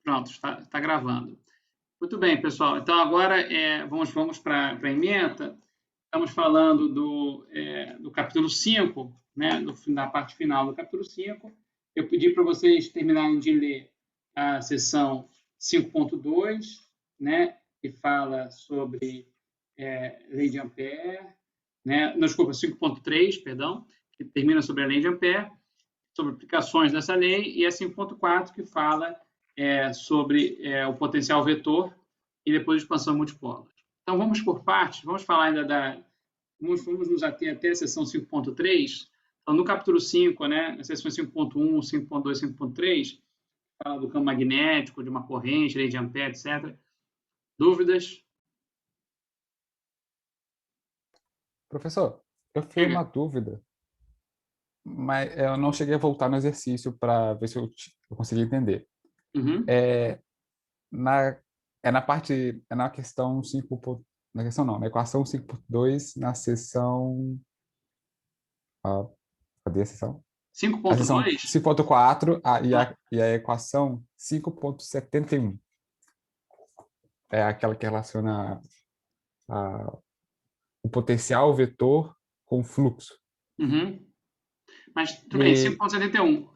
Pronto, está gravando. Muito bem, pessoal. Então, agora vamos para a ementa. Estamos falando do capítulo 5, né, da parte final do capítulo 5. Eu pedi para vocês terminarem de ler a seção 5.2, né, que fala sobre lei de Ampère, né, não, desculpa, 5.3, perdão, que termina sobre a lei de Ampère, sobre aplicações dessa lei, e a 5.4, que fala sobre o potencial vetor e depois expansão multipolar. Então, vamos por partes, vamos falar ainda vamos nos ater até a seção 5.3. Então, no capítulo 5, né, na seção 5.1, 5.2, 5.3, fala do campo magnético, de uma corrente, lei de Ampère, etc. Dúvidas? Professor, eu fiquei uma dúvida, mas eu não cheguei a voltar no exercício para ver se eu consegui entender. Uhum. Na, na questão 5. Na questão não, na equação 5.2, na seção... cadê a seção? A seção 5.2? 5.4 e a equação 5.71. É aquela que relaciona o potencial vetor com o fluxo. Uhum. Mas, tudo bem, E... 5.71.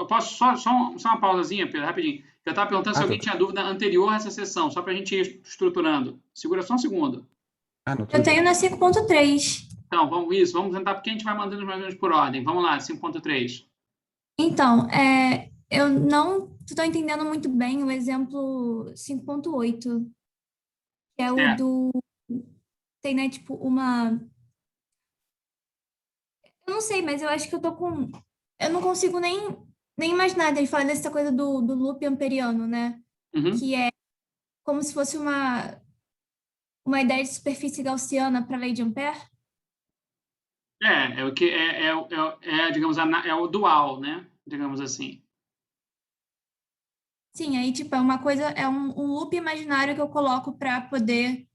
Posso só uma pausazinha, Pedro, rapidinho. Eu estava perguntando se alguém tudo. tinha dúvida anterior a essa sessão, só para a gente ir estruturando. Segura só um segundo. Não, Eu tenho na 5.3. Então, vamos tentar, porque a gente vai mandando mais ou menos por ordem. Vamos lá, 5.3. Então, eu não estou entendendo muito bem o exemplo 5.8, que é o do... Tem, né, tipo, uma... Eu não sei, mas eu acho que eu tô com... Eu não consigo nem imaginar ele falando dessa coisa do loop amperiano, né? Uhum. Que é como se fosse uma ideia de superfície gaussiana para a lei de Ampère. É o que digamos, é o dual, né? Digamos assim. Sim, aí, tipo, é uma coisa, é um loop imaginário que eu coloco para poder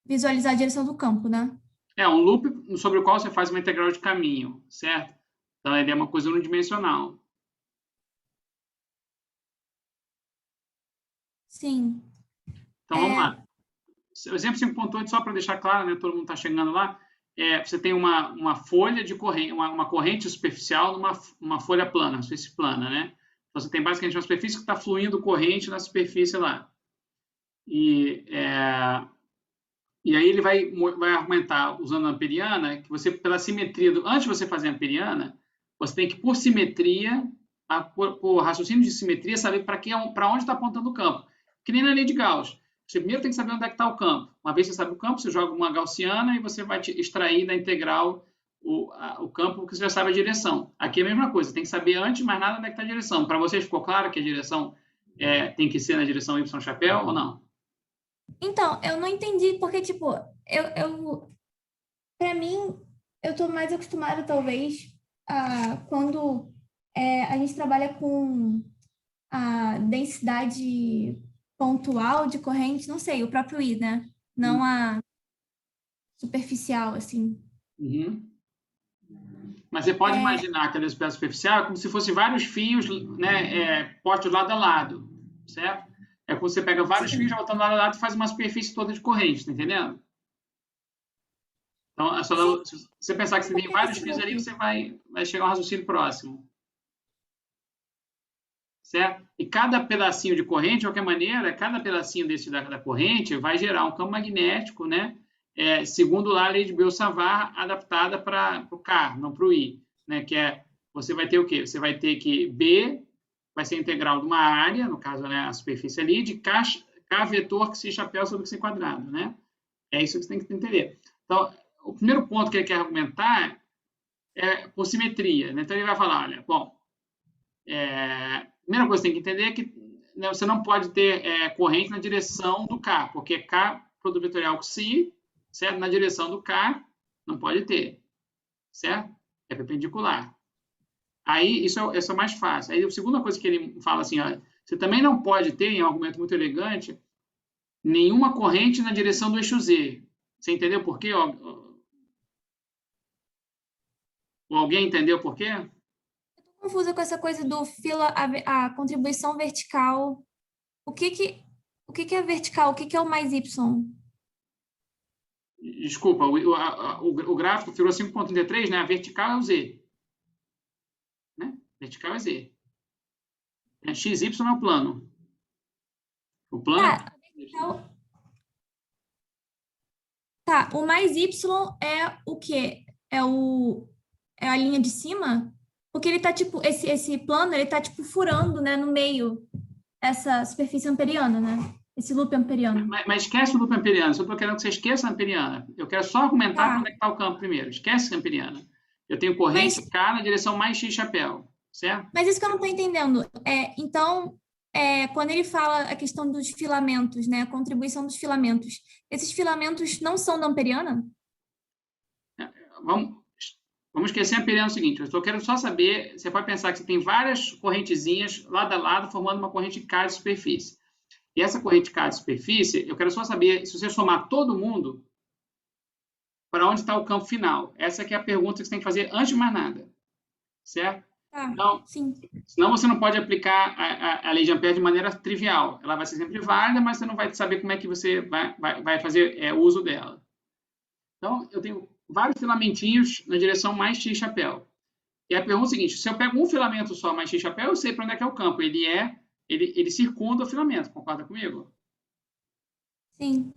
visualizar a direção do campo, né? É um loop sobre o qual você faz uma integral de caminho, certo? Então, ele é uma coisa unidimensional. Sim. Então, vamos lá. O exemplo 5.8, só para deixar claro, né? Todo mundo está chegando lá. Você tem uma folha de corrente, uma corrente superficial numa folha plana, uma superfície plana, né? Então, você tem basicamente uma superfície que está fluindo corrente na superfície lá. E aí ele vai argumentar, usando a amperiana, que você, pela simetria, antes de você fazer a amperiana, você tem que, por simetria, por raciocínio de simetria, saber para onde está apontando o campo. Que nem na lei de Gauss. Você primeiro tem que saber onde é que está o campo. Uma vez que você sabe o campo, você joga uma gaussiana e você vai extrair da integral o campo, porque você já sabe a direção. Aqui é a mesma coisa, você tem que saber antes, mais nada, onde é que está a direção. Para vocês ficou claro que a direção tem que ser na direção Y chapéu ou não? Então, eu não entendi, porque, tipo, para mim, eu tô mais acostumada, talvez, quando a gente trabalha com a densidade pontual de corrente, não sei, o próprio I, né? Não a superficial, assim. Uhum. Mas você pode imaginar que a densidade superficial é como se fosse vários fios, né, postos lado a lado, certo? É como você pega vários fios, voltando lado a lado e faz uma superfície toda de corrente, tá entendendo? Então, se você pensar que você tem vários fios ali, você vai chegar a um raciocínio próximo. Certo? E cada pedacinho de corrente, de qualquer maneira, cada pedacinho desse da corrente vai gerar um campo magnético, né? Segundo lá a lei de Biot-Savart, adaptada para o K, não para o I, né? Que você vai ter o quê? Você vai ter que B vai ser a integral de uma área, no caso, né, a superfície ali, de K vetor que se chapéu sobre que quadrado, né? É isso que você tem que entender. Então, o primeiro ponto que ele quer argumentar é por simetria, né? Então, ele vai falar, olha, bom, a primeira coisa que você tem que entender é que, né, você não pode ter corrente na direção do K, porque K produto vetorial com Si, certo? Na direção do K, não pode ter, certo? É perpendicular. Aí, isso é o mais fácil. Aí, a segunda coisa que ele fala assim, ó, você também não pode ter, em um argumento muito elegante, nenhuma corrente na direção do eixo Z. Você entendeu por quê? Ou alguém entendeu por quê? Confusa com essa coisa do fila, a contribuição vertical. o que é vertical? O que é o mais Y? Desculpa, o gráfico virou 5,33, né? A vertical é o Z. Né? Vertical é Z. XY é o plano. O plano Tá, vertical. Tá, o mais Y é o quê? É a linha de cima? Porque ele tá, tipo, esse plano, ele tá, tipo, furando, né, no meio, essa superfície amperiana, né? Esse loop amperiano. Mas esquece o loop amperiano. Eu estou querendo que você esqueça a amperiana. Eu quero só argumentar para Tá, onde é que está o campo primeiro. Esquece a amperiana. Eu tenho corrente mas, K na direção mais X chapéu, certo? mas isso que eu não tô entendendo. Então, quando ele fala a questão dos filamentos, né, a contribuição dos filamentos, esses filamentos não são da amperiana? Vamos, vamos esquecer a amperiana no seguinte. Eu estou querendo só saber, você pode pensar que você tem várias correntezinhas lado a lado formando uma corrente K de superfície. E essa corrente K de superfície, eu quero só saber, se você somar todo mundo, para onde está o campo final? Essa que é a pergunta que você tem que fazer antes de mais nada, certo? Tá, Então, sim. senão você não pode aplicar a lei de Ampère de maneira trivial. Ela vai ser sempre válida, mas você não vai saber como é que você vai fazer uso dela. Então, eu tenho vários filamentinhos na direção mais X chapéu. E a pergunta é a seguinte, se eu pego um filamento só mais X chapéu, eu sei para onde é que é o campo. Ele circunda o filamento, concorda comigo? Sim,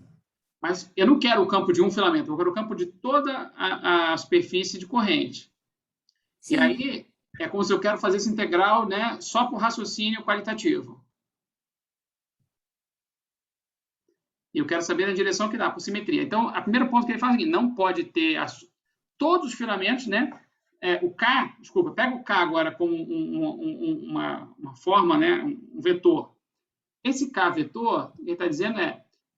Mas eu não quero o campo de um filamento, eu quero o campo de toda a superfície de corrente. E sim, aí é como se eu quero fazer esse integral, né, só por raciocínio qualitativo. E eu quero saber a direção que dá, por simetria. Então, a primeiro ponto que ele faz é que não pode ter todos os filamentos, né? O K, desculpa, pega o K agora como uma forma, né, um vetor. Esse K vetor, ele está dizendo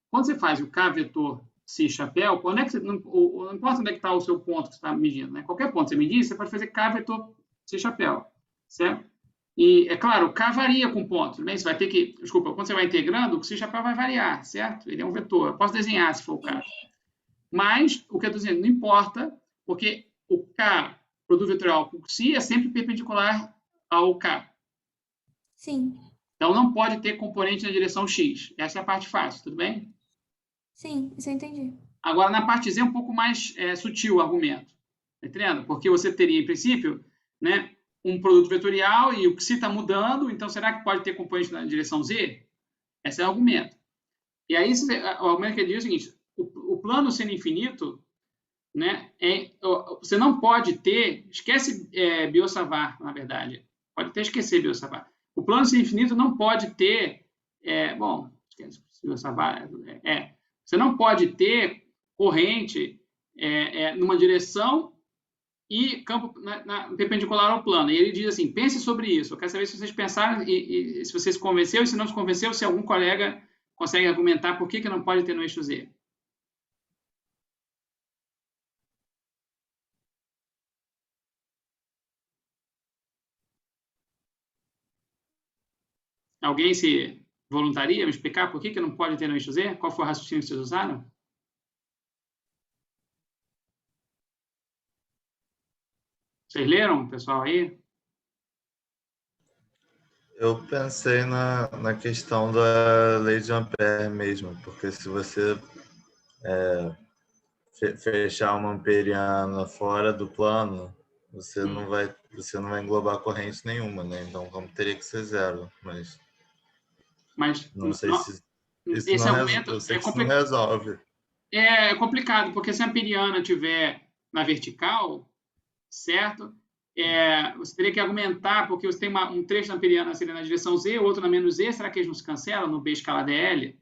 quando você faz o K vetor C chapéu, onde é que não importa onde é que está o seu ponto que você está medindo, né? Qualquer ponto que você medir, você pode fazer K vetor C chapéu, certo? E, é claro, o K varia com ponto, bem? Você vai ter que, desculpa, quando você vai integrando, o C chapéu vai variar, certo? Ele é um vetor, eu posso desenhar se for o caso. Mas, o que eu estou dizendo, não importa, porque o K, produto vetorial com C, é sempre perpendicular ao K. sim, Então, não pode ter componente na direção X. Essa é a parte fácil, tudo bem? sim, isso eu entendi. Agora, na parte Z é um pouco mais sutil o argumento. Tá entendendo? Porque você teria, em princípio, né, um produto vetorial e o que se está mudando, então será que pode ter componente na direção Z? Esse é o argumento. E aí, o argumento que ele diz é o seguinte, o plano sendo infinito, né, você não pode ter, esquece Biot-Savart, na verdade, pode até esquecer Biot-Savart. O plano sendo infinito não pode ter, bom, esquece Biot-Savart, você não pode ter corrente numa direção e campo perpendicular ao plano. E ele diz assim, pense sobre isso. Eu quero saber se vocês pensaram e se você se convenceu, e se não se convenceu, se algum colega consegue argumentar por que não pode ter no eixo Z. Alguém se voluntaria a me explicar por que não pode ter no eixo Z? Qual foi o raciocínio que vocês usaram? Vocês leram, pessoal, aí? Eu pensei na questão da lei de Ampère mesmo, porque se você fechar uma amperiana fora do plano, você não vai englobar corrente nenhuma, né? Então, como teria que ser zero, mas não sei se isso esse não argumento eu sei que isso não resolve. É complicado, porque se a amperiana estiver na vertical, certo? Você teria que argumentar, porque você tem um trecho da amperiana seria na direção Z, outro na menos Z, será que eles não se cancelam no B escala DL?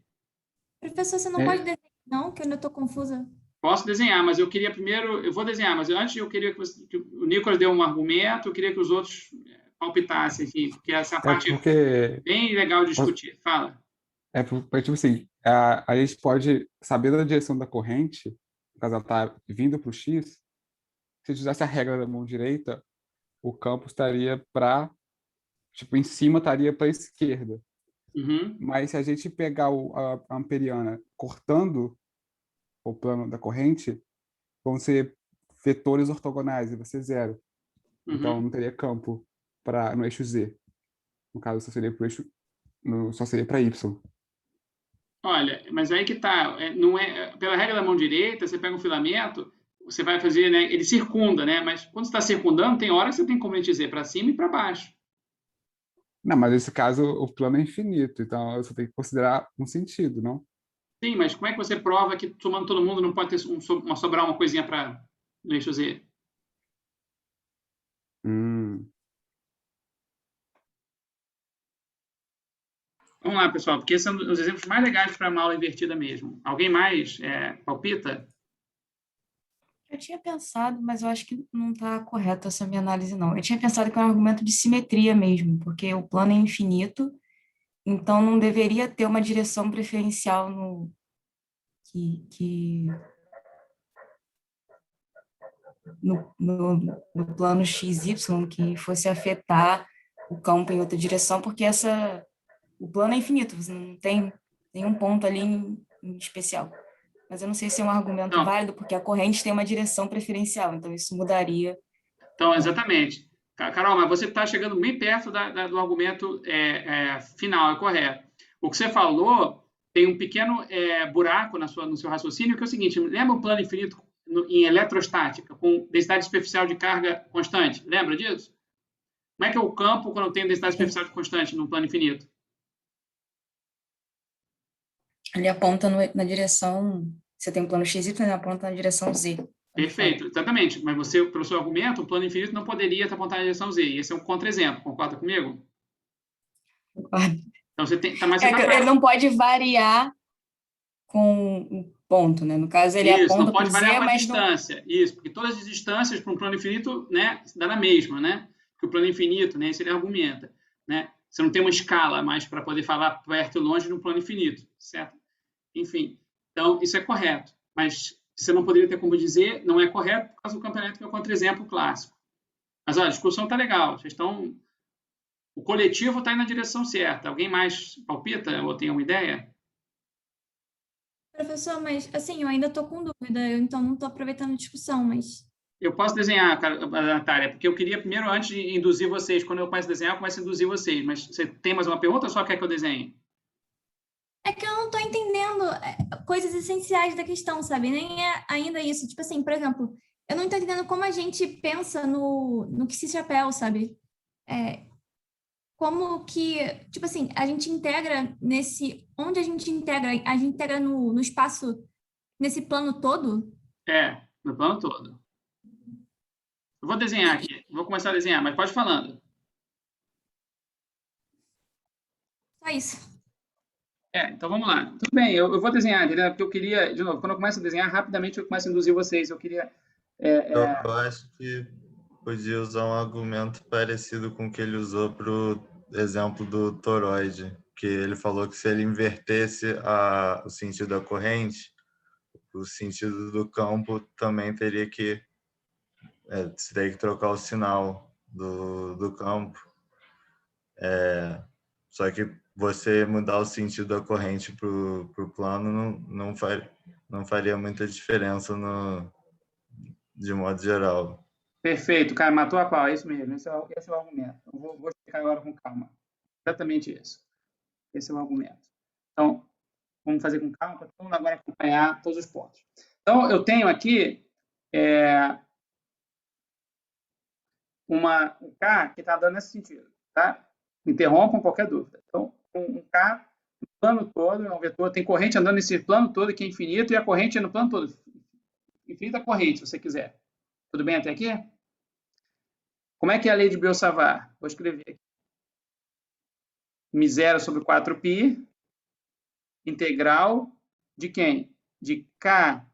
Professor, você não pode desenhar, não? Que eu ainda estou confusa. Posso desenhar, mas eu queria primeiro, eu vou desenhar, mas antes eu queria que o Nicolas dê um argumento, eu queria que os outros palpitassem aqui, porque essa parte é bem legal de discutir. Fala. Porque, tipo assim, a gente pode saber da direção da corrente, no caso ela está vindo para o X, se usasse a regra da mão direita, o campo estaria para, tipo, em cima estaria para a esquerda. Uhum. Mas se a gente pegar a amperiana cortando o plano da corrente, vão ser vetores ortogonais e vai ser zero. Então Uhum. não teria campo no eixo Z. No caso, só seria para o eixo só seria para Y. Olha, mas aí que tá, não é, pela regra da mão direita, você pega um filamento, você vai fazer, né, ele circunda, né, mas quando você está circundando, tem hora que você tem como dizer para cima e para baixo. Não, mas nesse caso o plano é infinito, então você tem que considerar um sentido, não? Sim, mas como é que você prova que somando todo mundo não pode ter sobrar uma coisinha para no eixo Z? Hum. Vamos lá, pessoal, porque esses são os exemplos mais legais para uma aula invertida mesmo. Alguém mais palpita? Eu tinha pensado, mas eu acho que não está correta essa minha análise, não. Eu tinha pensado que é um argumento de simetria mesmo, porque o plano é infinito, então não deveria ter uma direção preferencial no plano XY que fosse afetar o campo em outra direção, porque o plano é infinito, você não tem nenhum ponto ali em especial. Mas eu não sei se é um argumento válido, porque a corrente tem uma direção preferencial, então isso mudaria. Então, exatamente. Carol, mas você está chegando bem perto do argumento final, é correto. O que você falou tem um pequeno buraco no seu raciocínio, que é o seguinte, lembra o plano infinito em eletrostática, com densidade superficial de carga constante? Lembra disso? Como é que é o campo quando tem densidade superficial de constante no plano infinito? Ele aponta na direção, você tem um plano XY, ele aponta na direção Z. Perfeito, exatamente. Mas você, pelo seu argumento, o plano infinito não poderia estar apontado na direção Z. Esse é um contra-exemplo, concorda comigo? Concordo. Então você tem. Mas você ele não pode variar com o ponto, né? No caso, ele aponta não pode para o Z, variar com a mas distância. Isso, porque todas as distâncias para um plano infinito, né, dá na mesma, né? Porque o plano infinito, né, isso ele argumenta, né? Você não tem uma escala mais para poder falar perto e longe de um plano infinito, certo? Enfim, então isso é correto, mas você não poderia ter como dizer, não é correto por causa do campo elétrico, que é o contra-exemplo clássico. Mas olha, a discussão está legal, vocês estão. O coletivo está indo na direção certa. Alguém mais palpita ou tem uma ideia? Professor, mas assim, eu ainda estou com dúvida, então não estou aproveitando a discussão, mas... Eu posso desenhar, Natália, porque eu queria primeiro, antes de induzir vocês, quando eu começo a desenhar, eu começo a induzir vocês. Mas você tem mais uma pergunta ou só quer que eu desenhe? É que eu não estou entendendo coisas essenciais da questão, sabe? Nem é ainda isso. Tipo assim, por exemplo, eu não estou entendendo como a gente pensa no que se chapéu, sabe? Como que, tipo assim, a gente integra nesse... Onde a gente integra? A gente integra no espaço, nesse plano todo? No plano todo. Eu vou desenhar aqui. Vou começar a desenhar, mas pode ir falando. Só isso. Então vamos lá. Tudo bem, eu vou desenhar, entendeu? Porque eu queria, de novo, quando eu começo a desenhar, rapidamente eu começo a induzir vocês. Eu queria... Eu acho que podia usar um argumento parecido com o que ele usou para o exemplo do toroide, que ele falou que se ele invertesse o sentido da corrente, o sentido do campo também teria que trocar o sinal do campo. Só que você mudar o sentido da corrente para o plano não faria muita diferença de modo geral. Perfeito, cara, matou a pau, é isso mesmo, esse é o argumento. Eu vou explicar agora com calma. Exatamente isso. Esse é o argumento. Então, vamos fazer com calma para todo mundo agora acompanhar todos os pontos. Então, eu tenho aqui um K que está dando nesse sentido, tá? Interrompam qualquer dúvida. Então, um K no plano todo, é um vetor, tem corrente andando nesse plano todo que é infinito e a corrente é no plano todo. Infinita corrente, se você quiser. Tudo bem até aqui? Como é que é a lei de Biot-Savart? Vou escrever aqui. μ0 sobre 4π, integral de quem? De K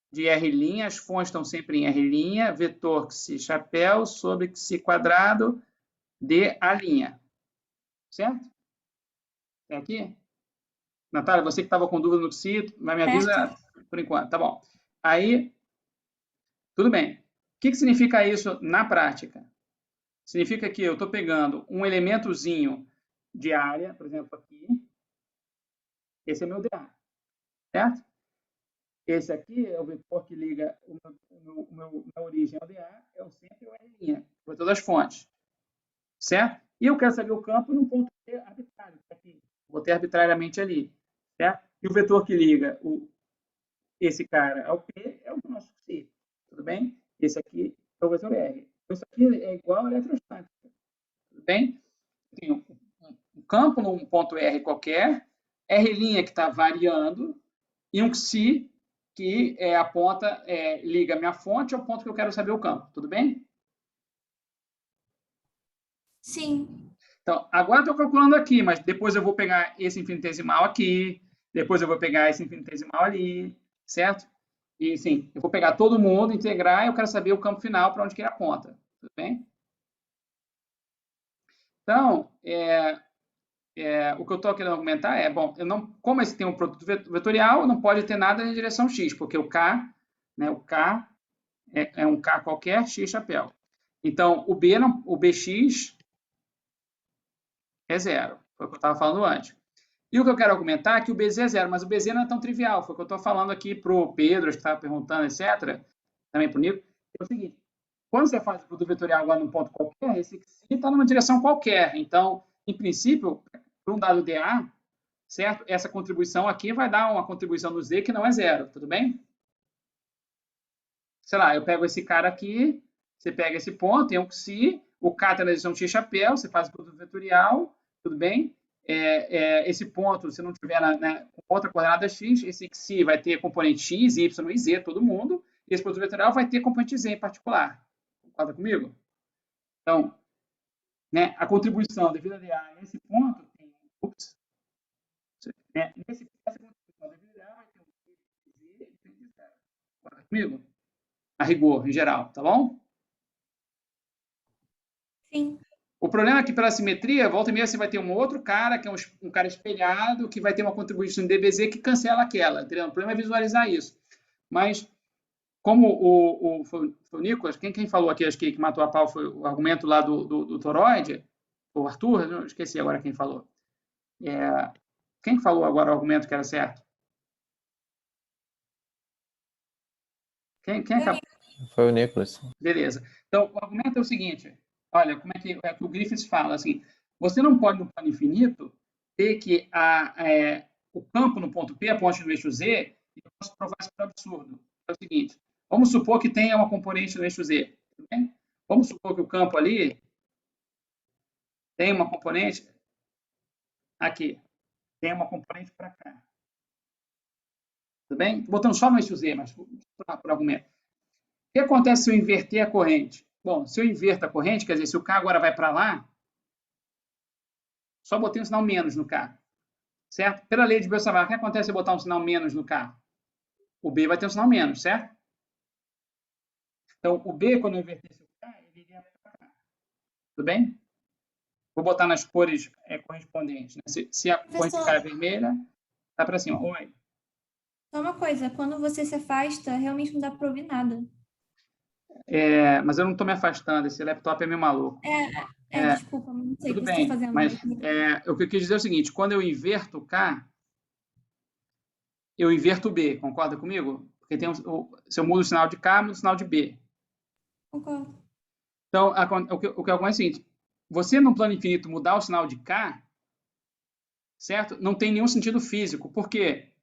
de R', as fontes estão sempre em R', vetor xi chapéu sobre xi quadrado de A'. Certo? É aqui? Natália, você que estava com dúvida no xi, mas me avisa por enquanto. Tá bom. Aí, tudo bem. O que significa isso na prática? Significa que eu estou pegando um elementozinho de área, por exemplo, aqui. Esse é meu dA, certo? Esse aqui é o vetor que liga minha origem ao dA, é o centro e o R', por todas as fontes, certo? E eu quero saber o campo num ponto arbitrário, aqui. Botei arbitrariamente ali, certo? E o vetor que liga esse cara ao P é o nosso C, tudo bem? Esse aqui é o vetor R. Isso aqui é igual a eletrostática, tudo bem? Tem um campo num ponto R qualquer, R' que está variando, e um Xi, que é a ponta, liga a minha fonte ao ponto que eu quero saber o campo, tudo bem? Sim. Então, agora estou calculando aqui, mas depois eu vou pegar esse infinitesimal aqui, depois eu vou pegar esse infinitesimal ali, certo? E, sim, eu vou pegar todo mundo, integrar, e eu quero saber o campo final para onde que ele aponta, tudo bem? Então, o que eu estou querendo argumentar é, bom, como esse tem um produto vetorial, não pode ter nada em direção x, porque o K, né, o K é um K qualquer, x chapéu. Então, o Bx é zero, foi o que eu estava falando antes. E o que eu quero argumentar é que o BZ é zero, mas o BZ não é tão trivial, foi o que eu estou falando aqui para o Pedro, que estava perguntando, etc., também para o Nico, é o seguinte, quando você faz o produto vetorial agora num ponto qualquer, esse x está numa direção qualquer, então, em princípio, para um dado dA, certo? Essa contribuição aqui vai dar uma contribuição no Z que não é zero, tudo bem? Sei lá, eu pego esse cara aqui, você pega esse ponto, tem um xi, o K está na direção x chapéu, você faz o produto vetorial, tudo bem? Esse ponto, se não tiver com outra coordenada x, esse xi vai ter componente x, y e z, todo mundo, e esse produto vetorial vai ter componente z em particular. Concorda comigo? Então, né, a contribuição devido a dA nesse ponto tem, nessa contribuição devido a dA vai ter um z e tem zero. Concorda comigo? A rigor, em geral, tá bom? Sim. O problema é que pela simetria, volta e meia, você vai ter um outro cara, que é um cara espelhado, que vai ter uma contribuição em DBZ que cancela aquela, entendeu? O problema é visualizar isso. Mas, como foi o Nicolas, quem falou aqui, acho que matou a pau, foi o argumento lá do toroide, o Arthur, eu esqueci agora quem falou. Quem falou agora o argumento que era certo? Quem acabou? Foi o Nicolas. Beleza. Então, o argumento é o seguinte, olha, como é que o Griffiths fala, assim, você não pode, no plano infinito, ter que o campo no ponto P aponte no eixo Z, e eu posso provar isso por absurdo. É o seguinte, vamos supor que tenha uma componente no eixo Z, tudo bem? Vamos supor que o campo ali tem uma componente aqui, tem uma componente para cá. Tudo bem? Estou botando só no eixo Z, mas por argumento. O que acontece se eu inverter a corrente? Bom, se eu inverto a corrente, quer dizer, se o K agora vai para lá, só botei um sinal menos no K. Certo? Pela lei de Biot-Savart, o que acontece se eu botar um sinal menos no K? O B vai ter um sinal menos, certo? Então, o B, quando eu inverter esse K, ele iria para cá. Tudo bem? Vou botar nas cores correspondentes. Né? Se a corrente K é vermelha, tá para cima. Oi. Só uma coisa, quando você se afasta, realmente não dá para ouvir nada. Mas eu não estou me afastando, esse laptop é meio maluco. Desculpa, não sei o tudo que bem, você está fazendo. mas o que eu quis dizer é o seguinte, quando eu inverto o K, eu inverto o B, concorda comigo? Porque se eu mudo o sinal de K, eu mudo o sinal de B. Concordo. Então, o que acontece é o seguinte, você no plano infinito mudar o sinal de K, certo? Não tem nenhum sentido físico. Por quê?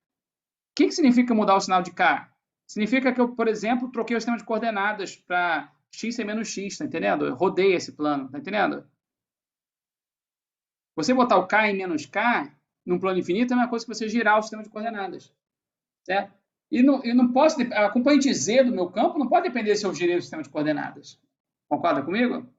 O que significa mudar o sinal de K? Significa que eu, por exemplo, troquei o sistema de coordenadas para x ser menos x, tá entendendo? Eu rodei esse plano, tá entendendo? Você botar o K em menos K num plano infinito é a mesma coisa que você girar o sistema de coordenadas, certo? E não posso, a componente Z do meu campo não pode depender se eu girei o sistema de coordenadas. Concorda comigo?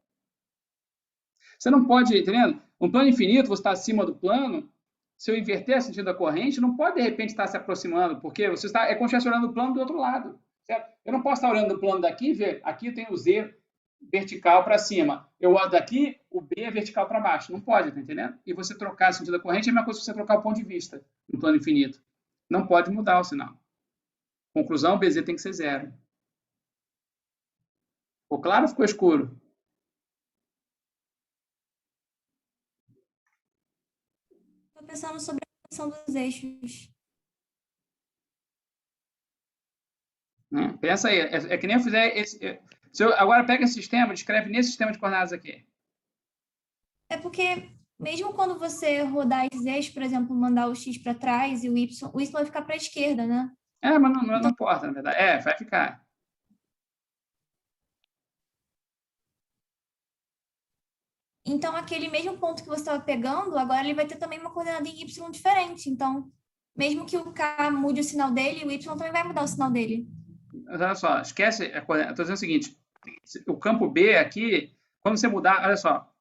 Você não pode, entendendo? Um plano infinito, você está acima do plano, se eu inverter o sentido da corrente, não pode, de repente, estar se aproximando, porque você está, como se estivesse olhando o plano do outro lado. Certo? Eu não posso estar olhando o plano daqui e ver, aqui tem o Z vertical para cima. Eu olho daqui, o B é vertical para baixo. Não pode, tá entendendo? E você trocar o sentido da corrente é a mesma coisa que você trocar o ponto de vista no plano infinito. Não pode mudar o sinal. Conclusão, BZ tem que ser zero. Ficou claro ou ficou escuro? Estou pensando sobre a função dos eixos. Pensa aí, é que nem eu fizer esse... agora pega esse sistema, descreve nesse sistema de coordenadas aqui. É porque mesmo quando você rodar esses eixos, por exemplo, mandar o X para trás e o Y vai ficar para a esquerda, né? Mas não importa, na verdade. Vai ficar. Então, aquele mesmo ponto que você estava pegando, agora ele vai ter também uma coordenada em Y diferente. Então, mesmo que o K mude o sinal dele, o Y também vai mudar o sinal dele. Mas olha só, esquece, estou dizendo o seguinte, o campo B aqui, quando você mudar, olha só,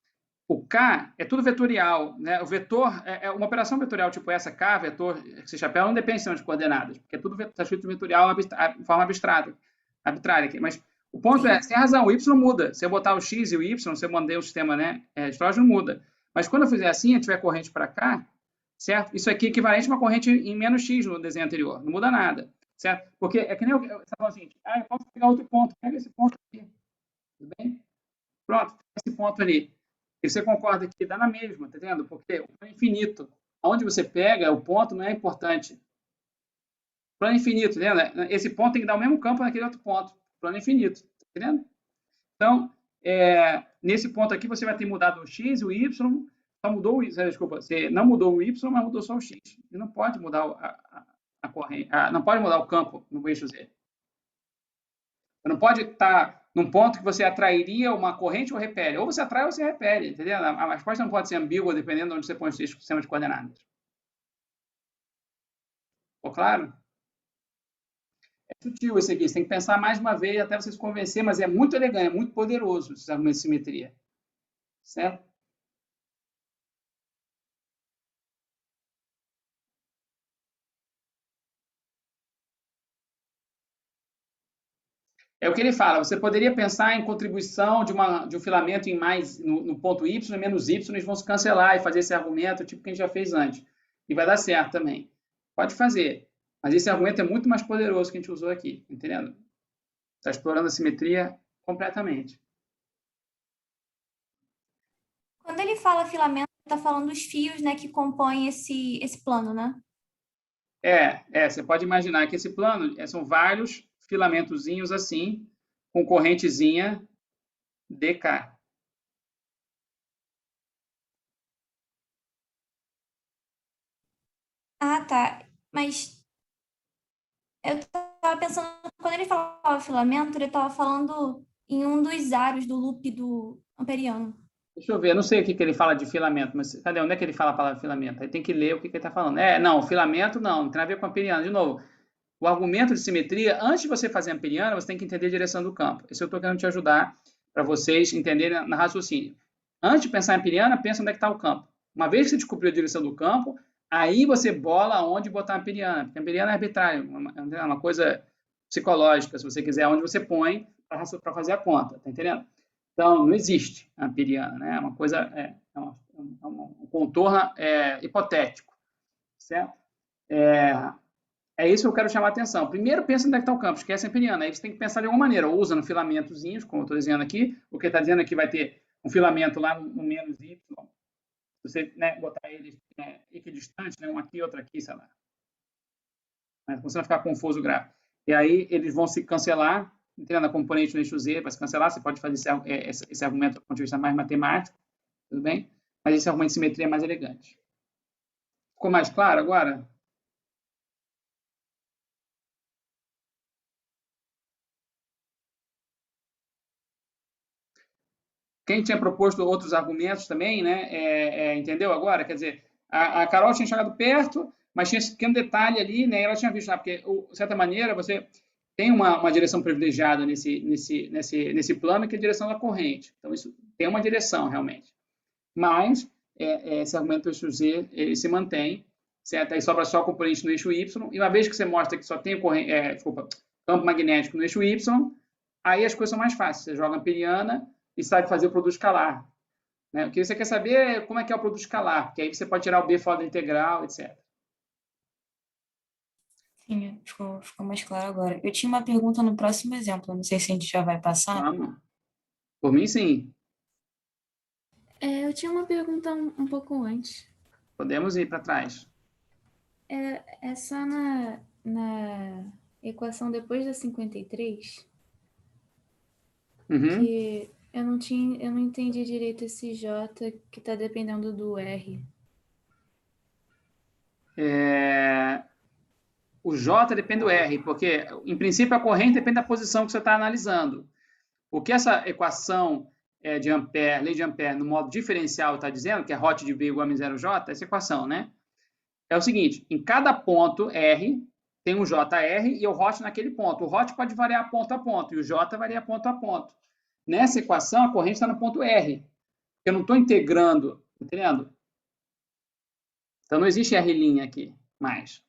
o K é tudo vetorial, né? O vetor é uma operação vetorial tipo essa, K, vetor, esse chapéu não depende de coordenadas, porque é tudo está escrito vetorial de forma arbitrária aqui. Mas o ponto é, você tem razão, o Y muda. Se eu botar o X e o Y, se eu mandei o sistema, né, de Strawge, muda. Mas quando eu fizer assim, eu tiver corrente para cá, certo? Isso aqui é equivalente a uma corrente em menos X no desenho anterior, não muda nada, certo? Porque é que nem você está falando assim, eu posso pegar outro ponto, pega esse ponto aqui, tudo bem? Pronto, esse ponto ali. E você concorda que dá na mesma, tá entendendo? Porque o plano infinito, onde você pega, o ponto não é importante. Plano infinito, né? Esse ponto tem que dar o mesmo campo naquele outro ponto. Plano infinito, tá entendendo? Então, nesse ponto aqui, você vai ter mudado o x e o y, só mudou o, desculpa, você não mudou o y, mas mudou só o x. E não pode mudar a corrente, não pode mudar o campo no eixo Z. Você não pode estar num ponto que você atrairia uma corrente ou repele. Ou você atrai ou você repele, entendeu? A resposta não pode ser ambígua, dependendo de onde você põe o sistema de coordenadas. Ficou claro? É sutil esse aqui, você tem que pensar mais uma vez até você se convencer, mas é muito elegante, é muito poderoso esse argumento de simetria. Certo? É o que ele fala, você poderia pensar em contribuição de um filamento em mais no ponto Y e menos Y, eles vão se cancelar e fazer esse argumento, tipo que a gente já fez antes. E vai dar certo também. Pode fazer. Mas esse argumento é muito mais poderoso que a gente usou aqui, entendendo? Está explorando a simetria completamente. Quando ele fala filamento, ele está falando os fios, né, que compõem esse plano, né? Você pode imaginar que esse plano são vários filamentozinhos assim, com correntezinha DK. Ah, tá. Mas eu estava pensando, quando ele falava filamento, ele estava falando em um dos aros do loop do amperiano. Deixa eu ver, eu não sei o que ele fala de filamento, mas cadê? Onde é que ele fala a palavra filamento? Aí tem que ler o que ele está falando. Não, filamento não tem a ver com amperiano. De novo, o argumento de simetria, antes de você fazer amperiano, você tem que entender a direção do campo. Isso eu estou querendo te ajudar para vocês entenderem na raciocínio. Antes de pensar em amperiana, pensa onde é que está o campo. Uma vez que você descobriu a direção do campo, aí você bola onde botar a amperiana. Porque a amperiana é arbitrária, é uma coisa psicológica, se você quiser, onde você põe para fazer a conta, tá entendendo? Então, não existe a amperiana, né? É uma coisa, um contorno hipotético, certo? É isso que eu quero chamar a atenção. Primeiro, pensa onde é que está o campo, esquece a amperiana. Aí você tem que pensar de alguma maneira, ou usa no filamentozinhos, como eu estou dizendo aqui, o que está dizendo aqui vai ter um filamento lá no menos Y, se você botar eles equidistantes, um aqui, outro aqui, sei lá. Mas você vai ficar confuso o gráfico. E aí eles vão se cancelar, entendendo a componente no eixo Z, vai se cancelar, você pode fazer esse argumento do ponto de vista mais matemático, tudo bem? Mas esse argumento de simetria é mais elegante. Ficou mais claro agora? Quem tinha proposto outros argumentos também, né, entendeu agora? Quer dizer, a Carol tinha chegado perto, mas tinha esse pequeno detalhe ali, né, ela tinha visto lá, porque, de certa maneira, você tem uma direção privilegiada nesse plano, que é a direção da corrente. Então, isso tem uma direção, realmente. Mas, esse argumento do eixo Z, ele se mantém, certo? Aí sobra só a componente no eixo Y, e uma vez que você mostra que só tem campo magnético no eixo Y, aí as coisas são mais fáceis. Você joga amperiana e sabe fazer o produto escalar. Né? O que você quer saber é como é que é o produto escalar, porque aí você pode tirar o B fora da integral, etc. Sim, ficou mais claro agora. Eu tinha uma pergunta no próximo exemplo, não sei se a gente já vai passar. Vamos. Por mim, sim. Eu tinha uma pergunta um pouco antes. Podemos ir para trás. É só na equação depois da 53, Uhum. que Eu não entendi direito esse J que está dependendo do R. O J depende do R, porque, em princípio, a corrente depende da posição que você está analisando. O que essa equação de Ampère, lei de Ampère, no modo diferencial está dizendo, que é hot de B igual a M0J, essa equação, né? É o seguinte, em cada ponto R, tem um JR e o hot naquele ponto. O hot pode variar ponto a ponto e o J varia ponto a ponto. Nessa equação, a corrente está no ponto R. Eu não estou integrando, entendendo? Então, não existe R' aqui mais.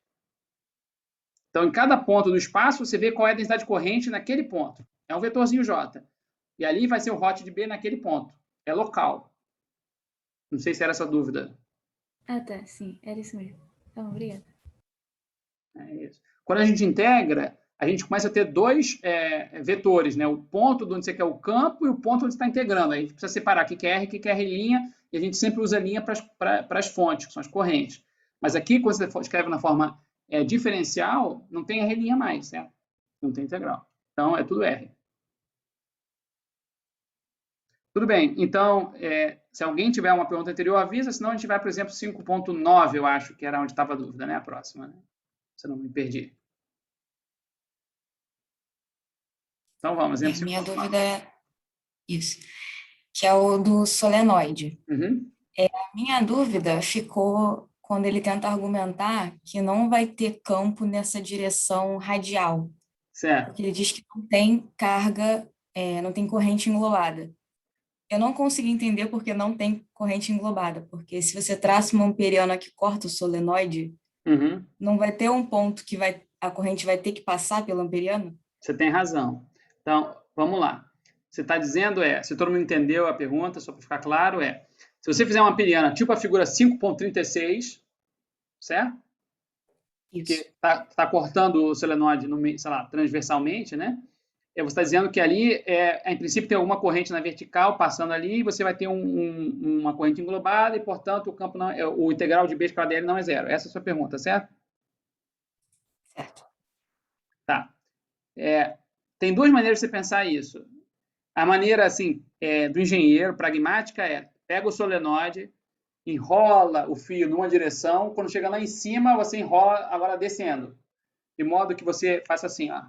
Então, em cada ponto do espaço, você vê qual é a densidade de corrente naquele ponto. É um vetorzinho J. E ali vai ser o hot de B naquele ponto. É local. Não sei se era essa dúvida. Ah, tá. Sim, era isso mesmo. Então, obrigada. É isso. Quando a gente integra, a gente começa a ter dois vetores, né? O ponto de onde você quer o campo e o ponto onde você está integrando. Aí a gente precisa separar o que é R, o que é R', e a gente sempre usa linha para as fontes, que são as correntes. Mas aqui, quando você escreve na forma diferencial, não tem R' mais, certo? Não tem integral. Então, é tudo R. Tudo bem. Então, se alguém tiver uma pergunta anterior, avisa, senão a gente vai, por exemplo, 5.9, eu acho, que era onde estava a dúvida, né? A próxima, né? Se eu não me perdi. Então, vamos. Minha dúvida é isso, que é o do solenoide. Uhum. A minha dúvida ficou quando ele tenta argumentar que não vai ter campo nessa direção radial. Certo. Porque ele diz que não tem carga, não tem corrente englobada. Eu não consegui entender porque não tem corrente englobada, porque se você traça uma amperiana que corta o solenoide, não vai ter um ponto que a corrente vai ter que passar pelo amperiano? Você tem razão. Então, vamos lá. Você está dizendo se todo mundo entendeu a pergunta, só para ficar claro, se você fizer uma amperiana tipo a figura 5.36, certo? Isso. Que está cortando o solenoide, sei lá, transversalmente, né? Você está dizendo que ali, em princípio, tem alguma corrente na vertical passando ali, e você vai ter uma corrente englobada, e, portanto, o integral de B escala dl não é zero. Essa é a sua pergunta, certo? Certo. Tá. Tem duas maneiras de você pensar isso. A maneira, assim, do engenheiro, pragmática, pega o solenoide, enrola o fio numa direção, quando chega lá em cima, você enrola agora descendo. De modo que você faça assim, ó.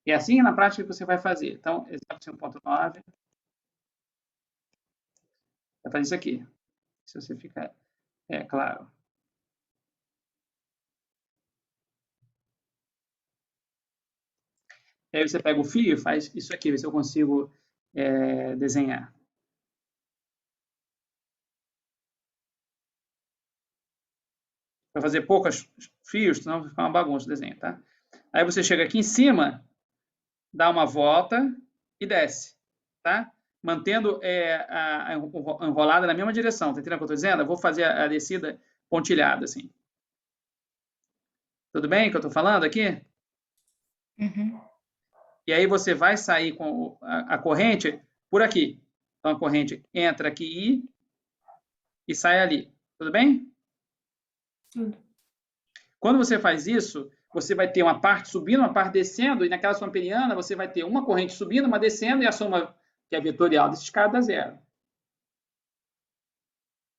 E assim, na prática, que você vai fazer. Então, exemplo 5.9. Vai fazer isso aqui. Se você ficar claro. E aí você pega o fio e faz isso aqui, ver se eu consigo desenhar. Vai fazer poucos fios, senão vai ficar uma bagunça o desenho, tá? Aí você chega aqui em cima, dá uma volta e desce, tá? Mantendo a enrolada na mesma direção. Tá entendendo o que eu estou dizendo? Eu vou fazer a descida pontilhada, assim. Tudo bem o que eu estou falando aqui? Uhum. E aí você vai sair com a corrente por aqui. Então, a corrente entra aqui e sai ali. Tudo bem? Tudo. Quando você faz isso, você vai ter uma parte subindo, uma parte descendo, e naquela soma amperiana você vai ter uma corrente subindo, uma descendo, e a soma, que é vetorial desses caras, dá zero.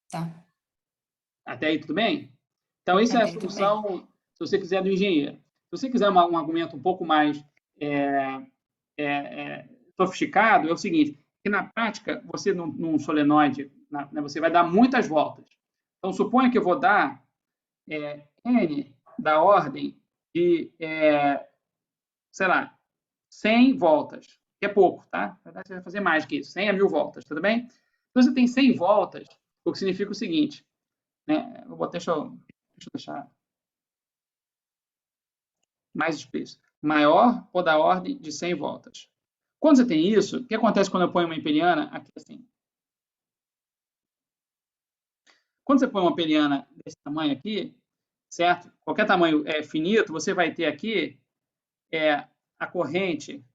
Tá. Até aí, tudo bem? Então, isso é a solução, se você quiser, do engenheiro. Se você quiser um argumento um pouco mais sofisticado, é o seguinte, que na prática, você num solenoide, você vai dar muitas voltas. Então, suponha que eu vou dar N da ordem de, sei lá, 100 voltas, que é pouco, tá? Na verdade, você vai fazer mais que isso, 100 a 1000 voltas, tudo bem? Então, você tem 100 voltas, o que significa o seguinte, né? Deixa eu deixar mais explícito. Maior ou da ordem de 100 voltas. Quando você tem isso, o que acontece quando eu ponho uma amperiana aqui assim? Quando você põe uma amperiana desse tamanho aqui, certo? Qualquer tamanho finito, você vai ter aqui a corrente,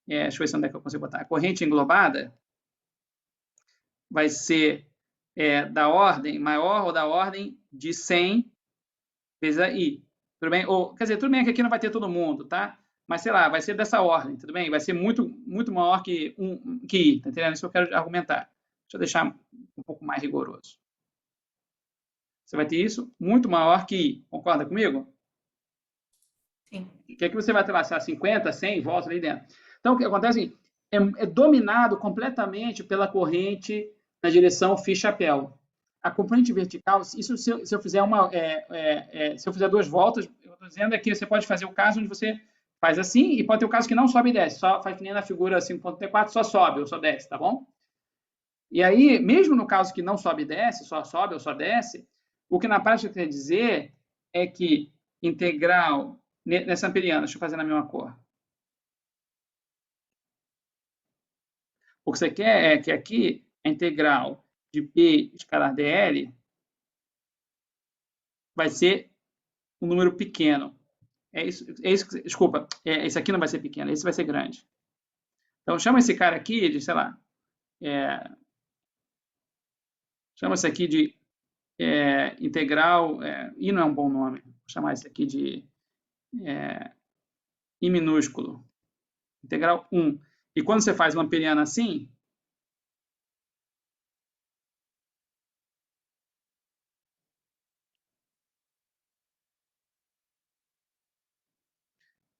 deixa eu ver se onde é que eu consigo botar, a corrente englobada vai ser da ordem, maior ou da ordem de 100 vezes a I. Tudo bem? Ou, quer dizer, tudo bem que aqui não vai ter todo mundo, tá? Mas, sei lá, vai ser dessa ordem, tudo bem? Vai ser muito muito maior que I, tá entendendo? Isso que eu quero argumentar. Deixa eu deixar um pouco mais rigoroso. Você vai ter isso muito maior que I. Concorda comigo? Sim. O que é que você vai traçar? 50, 100 voltas ali dentro. Então, o que acontece é dominado completamente pela corrente na direção φ-chapéu. A componente vertical, isso se eu fizer se eu fizer 2 voltas, eu estou dizendo é que você pode fazer o caso onde você faz assim, e pode ter o caso que não sobe e desce, só faz que nem na figura 5.34, só sobe ou só desce, tá bom? E aí, mesmo no caso que não sobe e desce, só sobe ou só desce, o que na prática quer dizer é que integral nessa amperiana, deixa eu fazer na mesma cor. O que você quer é que aqui a integral de P escalar dl vai ser um número pequeno. Desculpa, esse aqui não vai ser pequeno, esse vai ser grande. Então, chama esse cara aqui de, sei lá, chama esse aqui de integral, I não é um bom nome, vou chamar esse aqui de I minúsculo, integral 1. E quando você faz uma amperiana assim,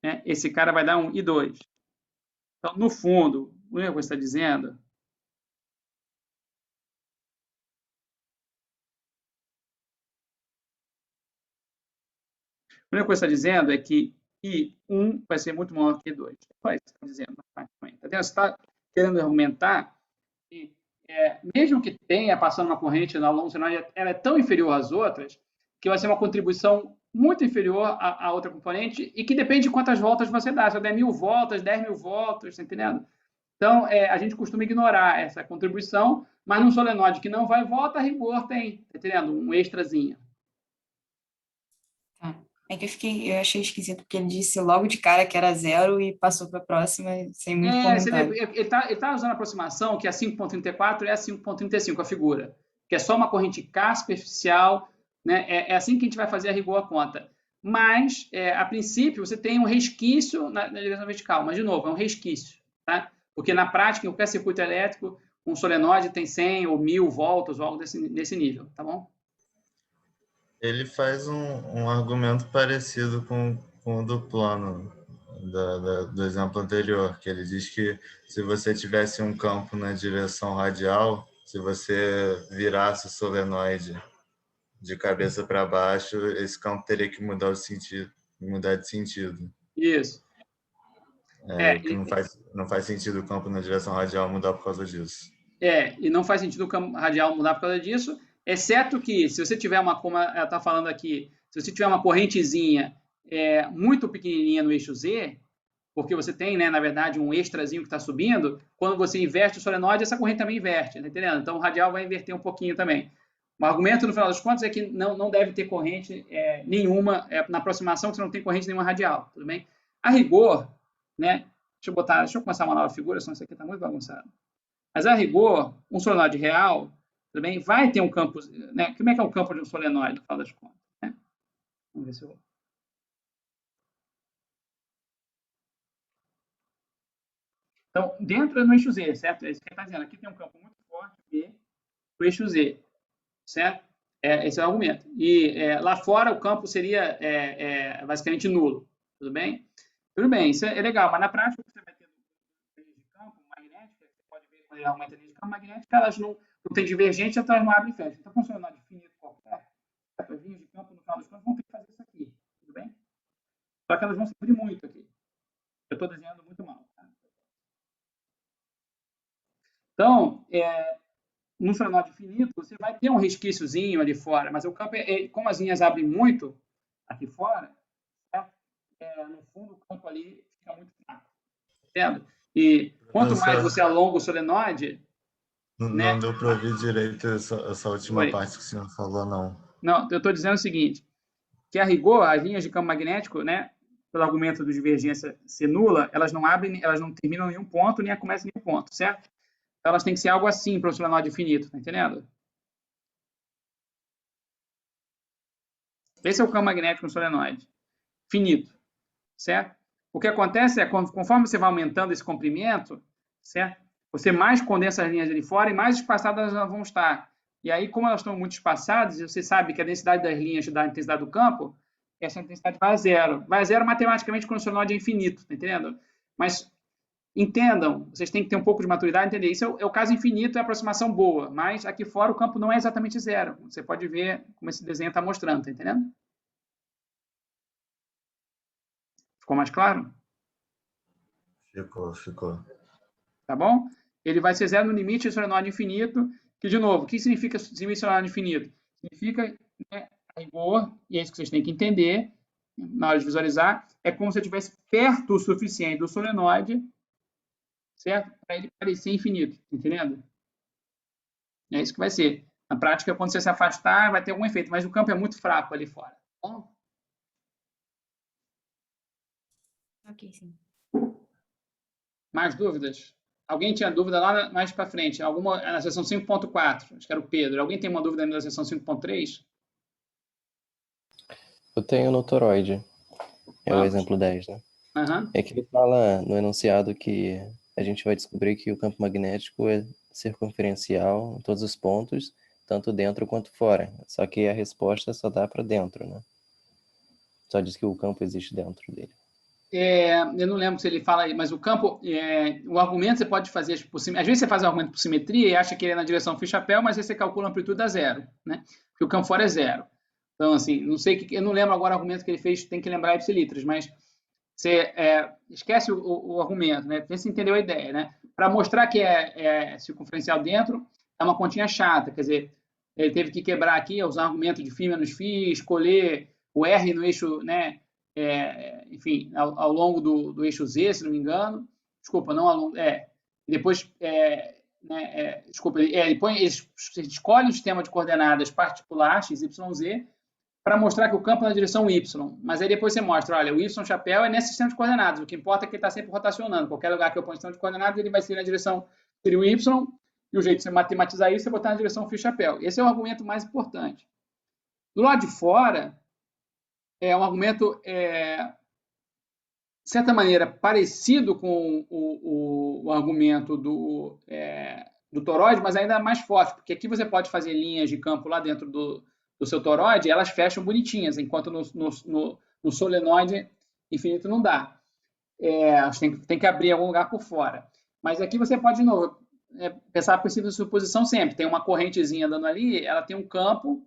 né, esse cara vai dar um I2. Então, no fundo, o que você está dizendo a única coisa que está dizendo é que I1 vai ser muito maior que I2. Só isso que está dizendo. Você está querendo argumentar que, mesmo que tenha passando uma corrente ao longo do cenário, ela é tão inferior às outras que vai ser uma contribuição muito inferior à outra componente e que depende de quantas voltas você dá. Se eu der 1000 voltas, 10.000 voltas, tá entendendo? Então, a gente costuma ignorar essa contribuição, mas num solenoide que não vai volta, a rigor tem, tá entendendo? Um extrazinho. É que eu achei esquisito, porque ele disse logo de cara que era 0 e passou para a próxima sem muito comentário. Ele está usando a aproximação que a 5.34 é a 5.35, a figura, que é só uma corrente K superficial, né? É assim que a gente vai fazer a rigor a conta. Mas, a princípio, você tem um resquício na direção vertical, mas, de novo, é um resquício, tá? Porque, na prática, em qualquer circuito elétrico, um solenoide tem 100 ou 1000 voltas ou algo desse nível, tá bom? Ele faz um argumento parecido com o do plano do exemplo anterior, que ele diz que se você tivesse um campo na direção radial, se você virasse o solenoide de cabeça para baixo, esse campo teria que mudar de sentido. Isso. Que não faz sentido o campo na direção radial mudar por causa disso. E não faz sentido o campo radial mudar por causa disso, exceto que, se você tiver como ela está falando aqui, se você tiver uma correntezinha muito pequenininha no eixo Z, porque você tem, né, na verdade, um extrazinho que está subindo, quando você inverte o solenoide, essa corrente também inverte, tá entendendo? Então, o radial vai inverter um pouquinho também. O argumento, no final das contas, é que não deve ter corrente nenhuma, na aproximação que você não tem corrente nenhuma radial, tudo bem? A rigor, né, deixa eu começar uma nova figura, senão isso aqui está muito bagunçado. Mas, a rigor, um solenoide real, tudo bem, vai ter um campo, né? Como é que é o campo de um solenoide, no final das contas? Né? Vamos ver se eu... Então, dentro do eixo Z, certo? É isso que ele está dizendo. Aqui tem um campo muito forte, B, do eixo Z, certo? Esse é o argumento. E lá fora o campo seria basicamente nulo, tudo bem? Tudo bem, isso é legal, mas na prática você vai ter linhas de campo magnética, você pode ver quando ele aumenta a linha de campo magnética, elas não têm divergência, então elas não abrem e fecham. Então, funcionando finito qualquer, as linhas de campo, no final das contas, vão ter que fazer isso aqui, tudo bem? Só que elas vão se abrir muito aqui. Eu estou desenhando muito mal. Tá? Então, num solenoide finito, você vai ter um resquíciozinho ali fora, mas o campo, como as linhas abrem muito aqui fora, no fundo o campo ali fica muito fraco. Entendeu? E quanto mais você alonga o solenoide... Não deu para ouvir direito essa última parte que o senhor falou, não. Não, eu estou dizendo o seguinte, que a rigor, as linhas de campo magnético, né, pelo argumento de divergência ser nula, elas não abrem, elas não terminam em nenhum ponto, nem começam em nenhum ponto, certo? Então, elas têm que ser algo assim para o solenoide finito, tá entendendo? Esse é o campo magnético no solenoide. Finito, certo? o que acontece é, conforme você vai aumentando esse comprimento, certo? Você mais condensa as linhas ali fora e mais espaçadas elas vão estar. E aí, como elas estão muito espaçadas, você sabe que a densidade das linhas dá a intensidade do campo, essa intensidade vai a zero. Vai a zero matematicamente quando o solenoide é infinito, tá entendendo? Mas entendam, vocês têm que ter um pouco de maturidade, entender. Isso é o caso infinito, é a aproximação boa, mas aqui fora o campo não é exatamente zero. Você pode ver como esse desenho está mostrando, tá entendendo? Ficou mais claro? Ficou. Tá bom? Ele vai ser zero no limite de solenoide infinito, que, de novo, o que significa limite de solenoide infinito? Significa, né, a rigor, e é isso que vocês têm que entender na hora de visualizar, é como se eu estivesse perto o suficiente do solenoide, certo? Para ele parecer infinito, entendendo? É isso que vai ser. Na prática, quando você se afastar, vai ter algum efeito, mas o campo é muito fraco ali fora. Tá bom? Ok, sim. Mais dúvidas? Alguém tinha dúvida lá mais para frente? Alguma na seção 5.4? Acho que era o Pedro. Alguém tem uma dúvida ainda na seção 5.3? Eu tenho no toroide. É o Vamos. exemplo 10, né? Uhum. É que ele fala no enunciado que a gente vai descobrir que o campo magnético é circunferencial em todos os pontos, tanto dentro quanto fora. Só que a resposta só dá para dentro, né? Só diz que o campo existe dentro dele. Eu não lembro se ele fala aí, mas o campo, o argumento você pode fazer, às vezes você faz um argumento por simetria e acha que ele é na direção fio-chapéu, mas aí você calcula a amplitude a zero, né? Porque o campo fora é zero. Então, assim, não sei, eu não lembro agora o argumento que ele fez, tem que lembrar ipsilitras, mas você esquece o argumento, né? Vê se entendeu a ideia, né? Para mostrar que é circunferencial dentro, é uma continha chata, quer dizer, ele teve que quebrar aqui, usar argumento de φ menos φ, escolher o R no eixo, né? Enfim, ao longo do eixo Z, se não me engano. Desculpa, não ao longo. E depois, desculpa, ele escolhe o sistema de coordenadas particular, x, y, z, para mostrar que o campo é na direção y. Mas aí depois você mostra, olha, o y chapéu é nesse sistema de coordenadas. O que importa é que ele está sempre rotacionando. Qualquer lugar que eu ponha o sistema de coordenadas, ele vai ser na direção seria o y. E o jeito de você matematizar isso é botar na direção fio chapéu. Esse é o argumento mais importante. Do lado de fora, é um argumento, de certa maneira, parecido com o argumento do toroide, mas ainda mais forte, porque aqui você pode fazer linhas de campo lá dentro do seu toroide e elas fecham bonitinhas, enquanto no solenoide infinito não dá. Tem que abrir algum lugar por fora. Mas aqui você pode, de novo, pensar a princípio de suposição sempre. Tem uma correntezinha dando ali, ela tem um campo,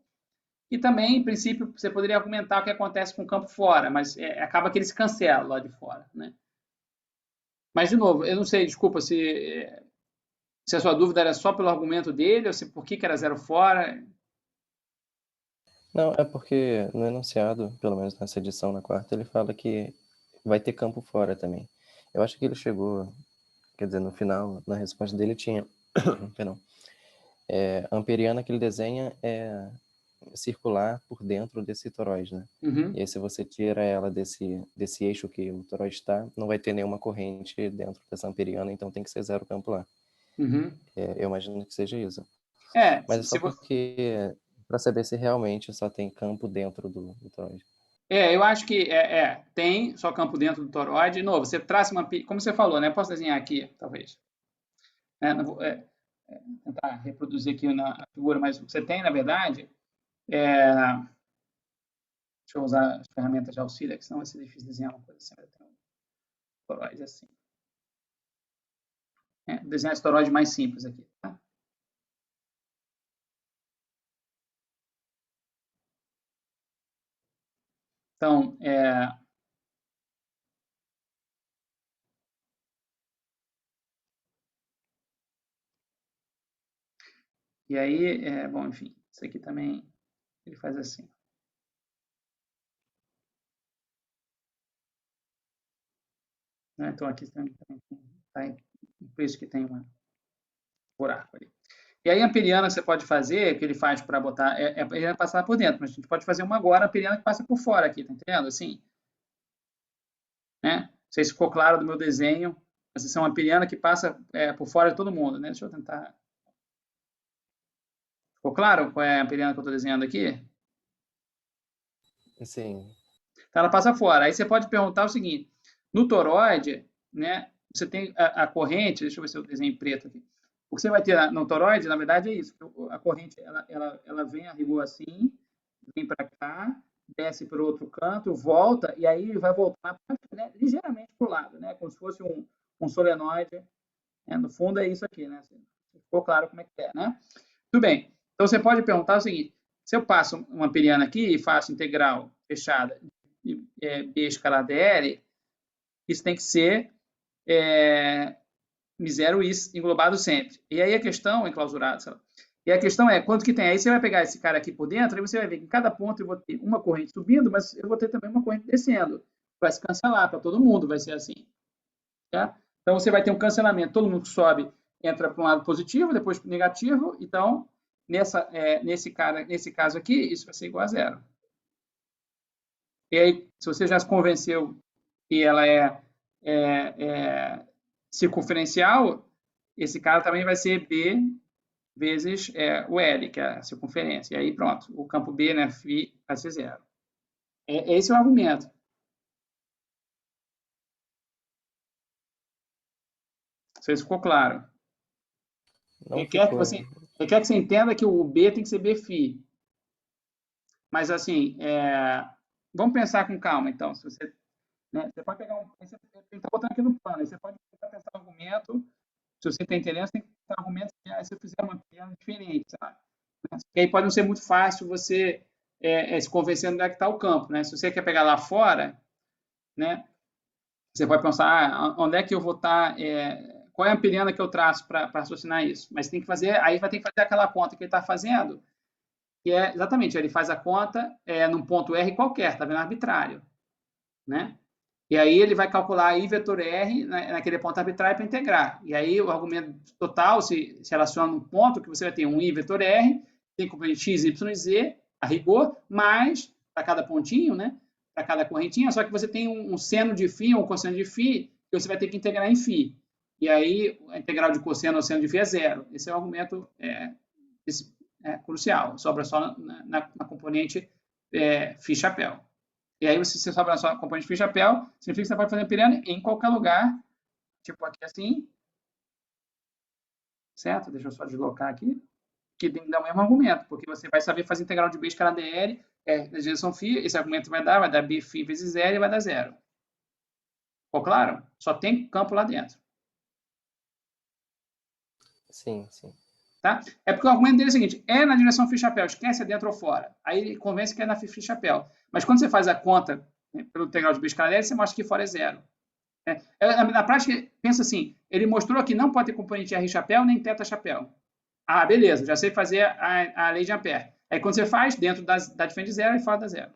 e também, em princípio, você poderia argumentar o que acontece com o campo fora, mas acaba que ele se cancela lá de fora, né? Mas, de novo, eu não sei, desculpa, se a sua dúvida era só pelo argumento dele, ou se por que era zero fora. Não, é porque no enunciado, pelo menos nessa edição, na quarta, ele fala que vai ter campo fora também. Eu acho que ele chegou, quer dizer, no final, na resposta dele tinha, perdão, a amperiana que ele desenha é circular por dentro desse toroide, né? Uhum. E aí, se você tira ela desse eixo que o toroide está, não vai ter nenhuma corrente dentro dessa amperiana, então tem que ser zero campo lá. Uhum. Eu imagino que seja isso. Mas é só porque, para saber se realmente só tem campo dentro do toroide. Eu acho que tem só campo dentro do toroide. De novo, você traça uma... Como você falou, né? Posso desenhar aqui, talvez. Não vou tentar reproduzir aqui na figura, mas o que você tem, na verdade, deixa eu usar as ferramentas de auxílio, que senão vai ser difícil desenhar uma coisa assim. Eu tenho um toroide assim. Desenhar esse toroide mais simples aqui, tá? Então, e aí, bom, enfim, isso aqui também ele faz assim. Então, aqui também está por isso que tem um buraco ali. E aí, a amperiana que você pode fazer, que ele faz para botar, ele vai passar por dentro, mas a gente pode fazer uma agora, a amperiana que passa por fora aqui, tá entendendo? Assim, né? Não sei se ficou claro do meu desenho, mas isso é uma amperiana que passa por fora de todo mundo, né? Deixa eu tentar... Ficou claro qual é a amperiana que eu estou desenhando aqui? Sim. Então, ela passa fora. Aí você pode perguntar o seguinte, No toroide, né, você tem a corrente, deixa eu ver se eu desenho em preto aqui. O que você vai ter no toroide, na verdade, é isso. A corrente ela vem a rigor assim, vem para cá, desce para o outro canto, volta, e aí vai voltar, né, ligeiramente para o lado, né, como se fosse um solenoide. Né? No fundo, é isso aqui. Né? Ficou claro como é que é, né? Tudo bem. Então, você pode perguntar o seguinte: se eu passo uma periana aqui e faço integral fechada de B escalar dr, isso tem que ser M0 is englobado sempre. E aí a questão, enclausurado, sei lá. E a questão é, quanto que tem? Aí você vai pegar esse cara aqui por dentro, e você vai ver que em cada ponto eu vou ter uma corrente subindo, mas eu vou ter também uma corrente descendo. Vai se cancelar para todo mundo, vai ser assim. Tá? Então, você vai ter um cancelamento. Todo mundo que sobe entra para um lado positivo, depois para o negativo. Então, nesse caso aqui, isso vai ser igual a zero. E aí, se você já se convenceu que ela é circunferencial, esse cara também vai ser B vezes o L, que é a circunferência. E aí, pronto, o campo B, né, φ, vai ser zero. Esse é o argumento. Não sei se ficou claro. Ele quer que você entenda que o B tem que ser Bφ. Mas, assim, vamos pensar com calma, então. Se você, né, você pode pegar você está botando aqui no plano, aí você pode pensar um argumento. Se você tem interesse, tem que pensar argumentos que, se eu fizer uma piada diferente, sabe? E aí pode não ser muito fácil você se convencer onde é que está o campo, né? Se você quer pegar lá fora, né, você pode pensar, onde é que eu vou estar, qual é a amperiana que eu traço para raciocinar isso? Mas tem que fazer, aí vai ter que fazer aquela conta que ele está fazendo, que é exatamente, ele faz a conta num ponto R qualquer, tá vendo? Arbitrário, né? E aí ele vai calcular I vetor R naquele ponto arbitrário para integrar. E aí o argumento total se relaciona num ponto que você vai ter um I vetor R, tem componente x, y e z, a rigor, mais, para cada pontinho, né? Para cada correntinha, só que você tem um seno de φ, ou um cosseno de φ, que você vai ter que integrar em φ. E aí a integral de cosseno ou seno de φ é zero. Esse é o argumento crucial. Sobra só na componente φ chapéu. E aí, se você sobra na sua componente φ chapéu, significa que você pode fazer amperiana em qualquer lugar, tipo aqui assim. Certo? Deixa eu só deslocar aqui. Que tem que dar o mesmo argumento, porque você vai saber fazer integral de B escalar dr, na direção φ, esse argumento vai dar Bφ vezes zero e vai dar zero. Ficou claro? Só tem campo lá dentro. Sim, sim. Tá? É porque o argumento dele é o seguinte, na direção φ chapéu, esquece dentro ou fora. Aí ele convence que é na φ chapéu. Mas quando você faz a conta pelo integral de B escalar dr, você mostra que fora é zero. Na prática, pensa assim, ele mostrou que não pode ter componente R chapéu nem θ chapéu. Ah, beleza, já sei fazer a lei de Ampère. Aí quando você faz, dentro da diferente de zero e fora da zero.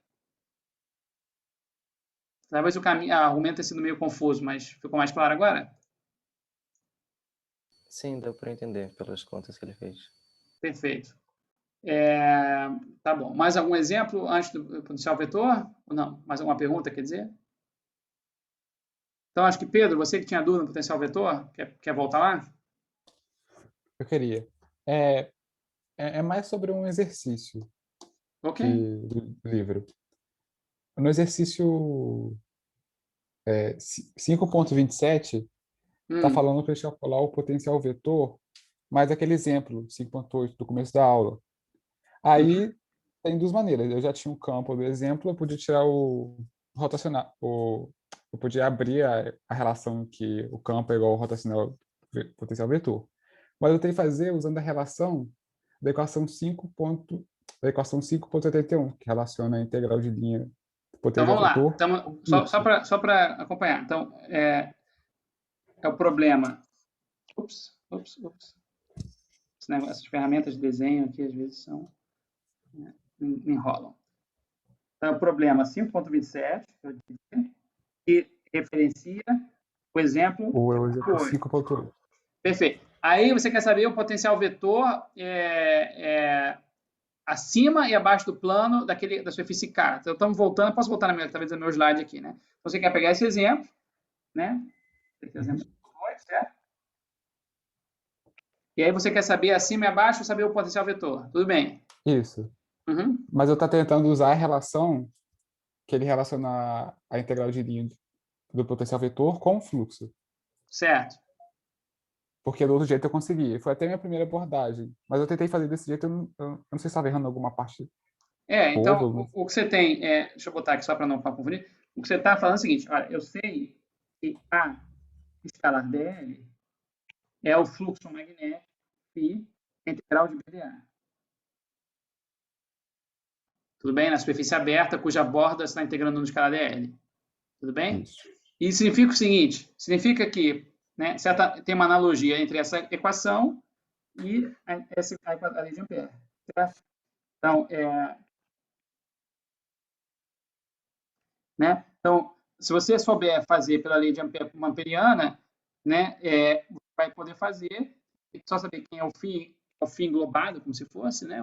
Talvez o argumento tenha sido meio confuso, mas ficou mais claro agora? Sim, deu para entender pelas contas que ele fez. Perfeito. Tá bom. Mais algum exemplo antes do potencial vetor? Ou não? Mais alguma pergunta, quer dizer? Então, acho que, Pedro, você que tinha dúvida no potencial vetor, quer voltar lá? Eu queria. É mais sobre um exercício do livro. No exercício 5.27, está falando para calcular o potencial vetor, mais aquele exemplo, 5.8, do começo da aula. Aí, tem duas maneiras. Eu já tinha um campo do exemplo, eu podia tirar o rotacional, eu podia abrir a relação que o campo é igual ao rotacional potencial vetor. Mas eu tenho que fazer usando a relação da equação 5.81, que relaciona a integral de linha do potencial vetor. Então, vamos lá. Só para acompanhar. Então, é o problema... Ups. Essas ferramentas de desenho aqui, às vezes, me enrolam. Então, é o problema 5.27, que referencia o exemplo 5.8. Perfeito. Aí você quer saber o potencial vetor acima e abaixo do plano da superfície K. Então, estamos voltando, posso voltar talvez no meu slide aqui, né? Então, você quer pegar esse exemplo, né? Esse exemplo 8, certo? E aí você quer saber acima e abaixo, saber o potencial vetor. Tudo bem? Isso. Mas eu estou tentando usar a relação que ele relaciona a integral de linha do potencial vetor com o fluxo. Certo. Porque do outro jeito eu consegui. Foi até a minha primeira abordagem. Mas eu tentei fazer desse jeito, eu não sei se estava errando alguma parte. Então, o que você tem deixa eu botar aqui só para não confundir. O que você está falando é o seguinte, olha, eu sei que A escalar dl é o fluxo magnético φ integral de BdA. Tudo bem? Na superfície aberta, cuja borda está integrando no escalar dl. Tudo bem? Isso. E significa o seguinte, significa que, né, tem uma analogia entre essa equação e a lei de Ampère. Certo? Então, né? Então, se você souber fazer pela lei de amperiana, né, vai poder fazer, só saber quem é o φ englobado, como se fosse, né,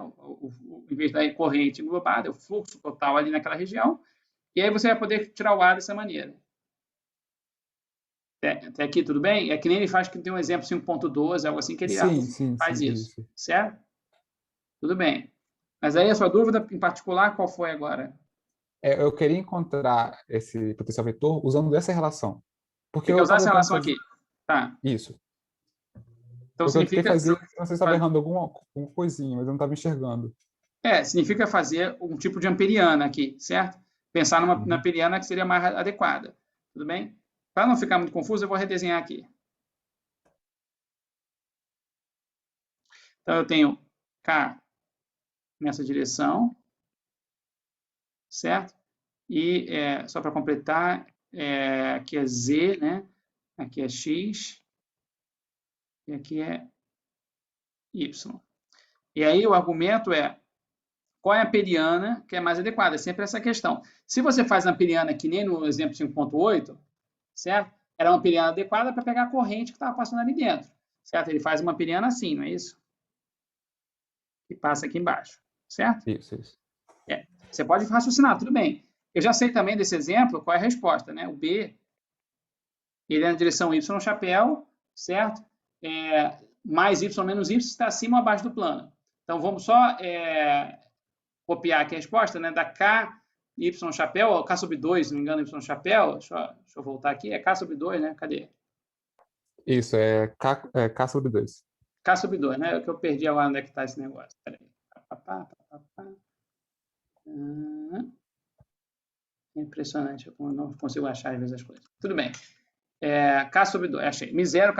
em vez da corrente englobada, é o fluxo total ali naquela região, e aí você vai poder tirar o A dessa maneira. Até aqui tudo bem? É que nem ele faz, que tem um exemplo 5.12, algo assim, que ele faz isso, certo? Tudo bem. Mas aí a sua dúvida em particular, qual foi agora? Eu queria encontrar esse potencial vetor usando essa relação. Porque Você quer usar essa relação aqui? Tá. Isso. Então, eu significa tentei fazer, não sei se estava errando alguma coisinha, mas eu não estava enxergando. Significa fazer um tipo de amperiana aqui, certo? Pensar na amperiana que seria mais adequada. Tudo bem? Para não ficar muito confuso, eu vou redesenhar aqui. Então, eu tenho K nessa direção, certo? E, só para completar, aqui é Z, né? Aqui é X, e aqui é Y. E aí o argumento é qual é a amperiana que é mais adequada? É sempre essa questão. Se você faz a amperiana que nem no exemplo 5.8, certo? Era uma amperiana adequada para pegar a corrente que estava passando ali dentro, certo? Ele faz uma amperiana assim, não é isso? Que passa aqui embaixo, certo? Isso. Você pode raciocinar, tudo bem. Eu já sei também desse exemplo qual é a resposta, né? O B, ele é na direção Y chapéu, certo? Mais Y menos Y está acima ou abaixo do plano. Então, vamos só copiar aqui a resposta, né? Da K, Y chapéu, K sobre 2, se não me engano, Y chapéu. Deixa eu voltar aqui. É K sobre 2, né? Cadê? Isso, K sobre 2. K sobre 2, né? É que eu perdi agora onde é que está esse negócio. Peraí. É impressionante, eu não consigo achar às vezes as coisas. Tudo bem. K sobre 2, achei. Mi0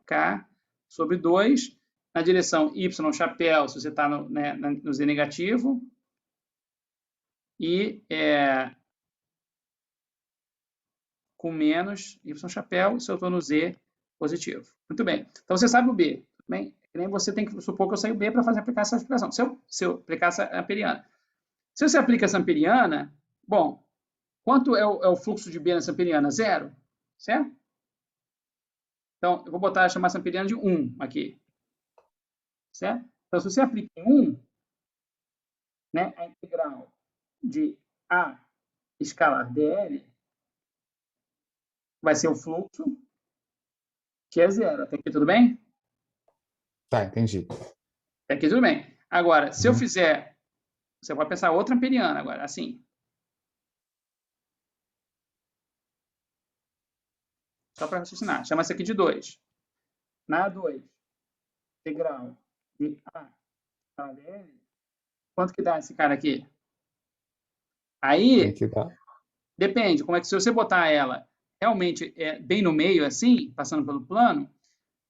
K sobre 2, na direção Y chapéu, se você está no Z negativo, e com menos Y chapéu, se eu estou no Z positivo. Muito bem. Então, você sabe o B. Tudo bem? Que nem você tem que supor que eu sei o B para aplicar essa expressão. Se eu aplicar essa amperiana. Se você aplica essa amperiana, bom, quanto é o fluxo de B nessa amperiana? 0, certo? Então, eu vou chamar essa amperiana de 1 aqui. Certo? Então, se você aplica em 1, né, a integral de A escalar dl vai ser o fluxo, que é 0. Até aqui tudo bem? Tá, entendi. Até aqui tudo bem. Agora, se eu fizer... Você pode pensar outra amperiana agora, assim. Só para raciocinar. Chama essa aqui de 2. Na 2, integral de A escalar dl, quanto que dá esse cara aqui? Aí, depende. Como é que se você botar ela realmente bem no meio, assim, passando pelo plano,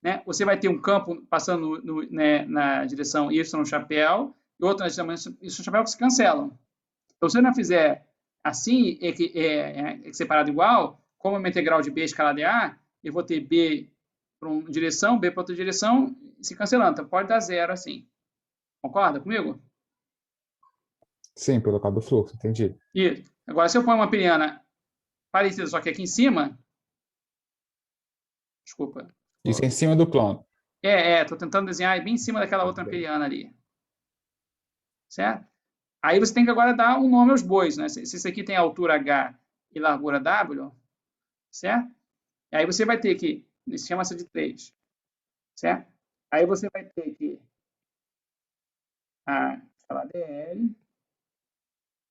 né, você vai ter um campo passando na direção Y chapéu e outro na direção Y chapéu que se cancelam. Então, se você não fizer assim, separado igual, como é uma integral de B escalada de A, eu vou ter B para uma direção, B para outra direção, se cancelando. Então, pode dar 0 assim. Concorda comigo? Sim, pelo causa do fluxo, entendi. Isso. Agora, se eu ponho uma amperiana parecida, só que aqui em cima... Desculpa. Isso é em cima do plano. Estou tentando desenhar bem em cima daquela outra amperiana ali. Certo? Aí você tem que agora dar um nome aos bois, né? Se esse aqui tem altura H e largura W, certo? Aí você vai ter que... Chama-se de 3. Certo? Aí você vai ter que... escalar dl,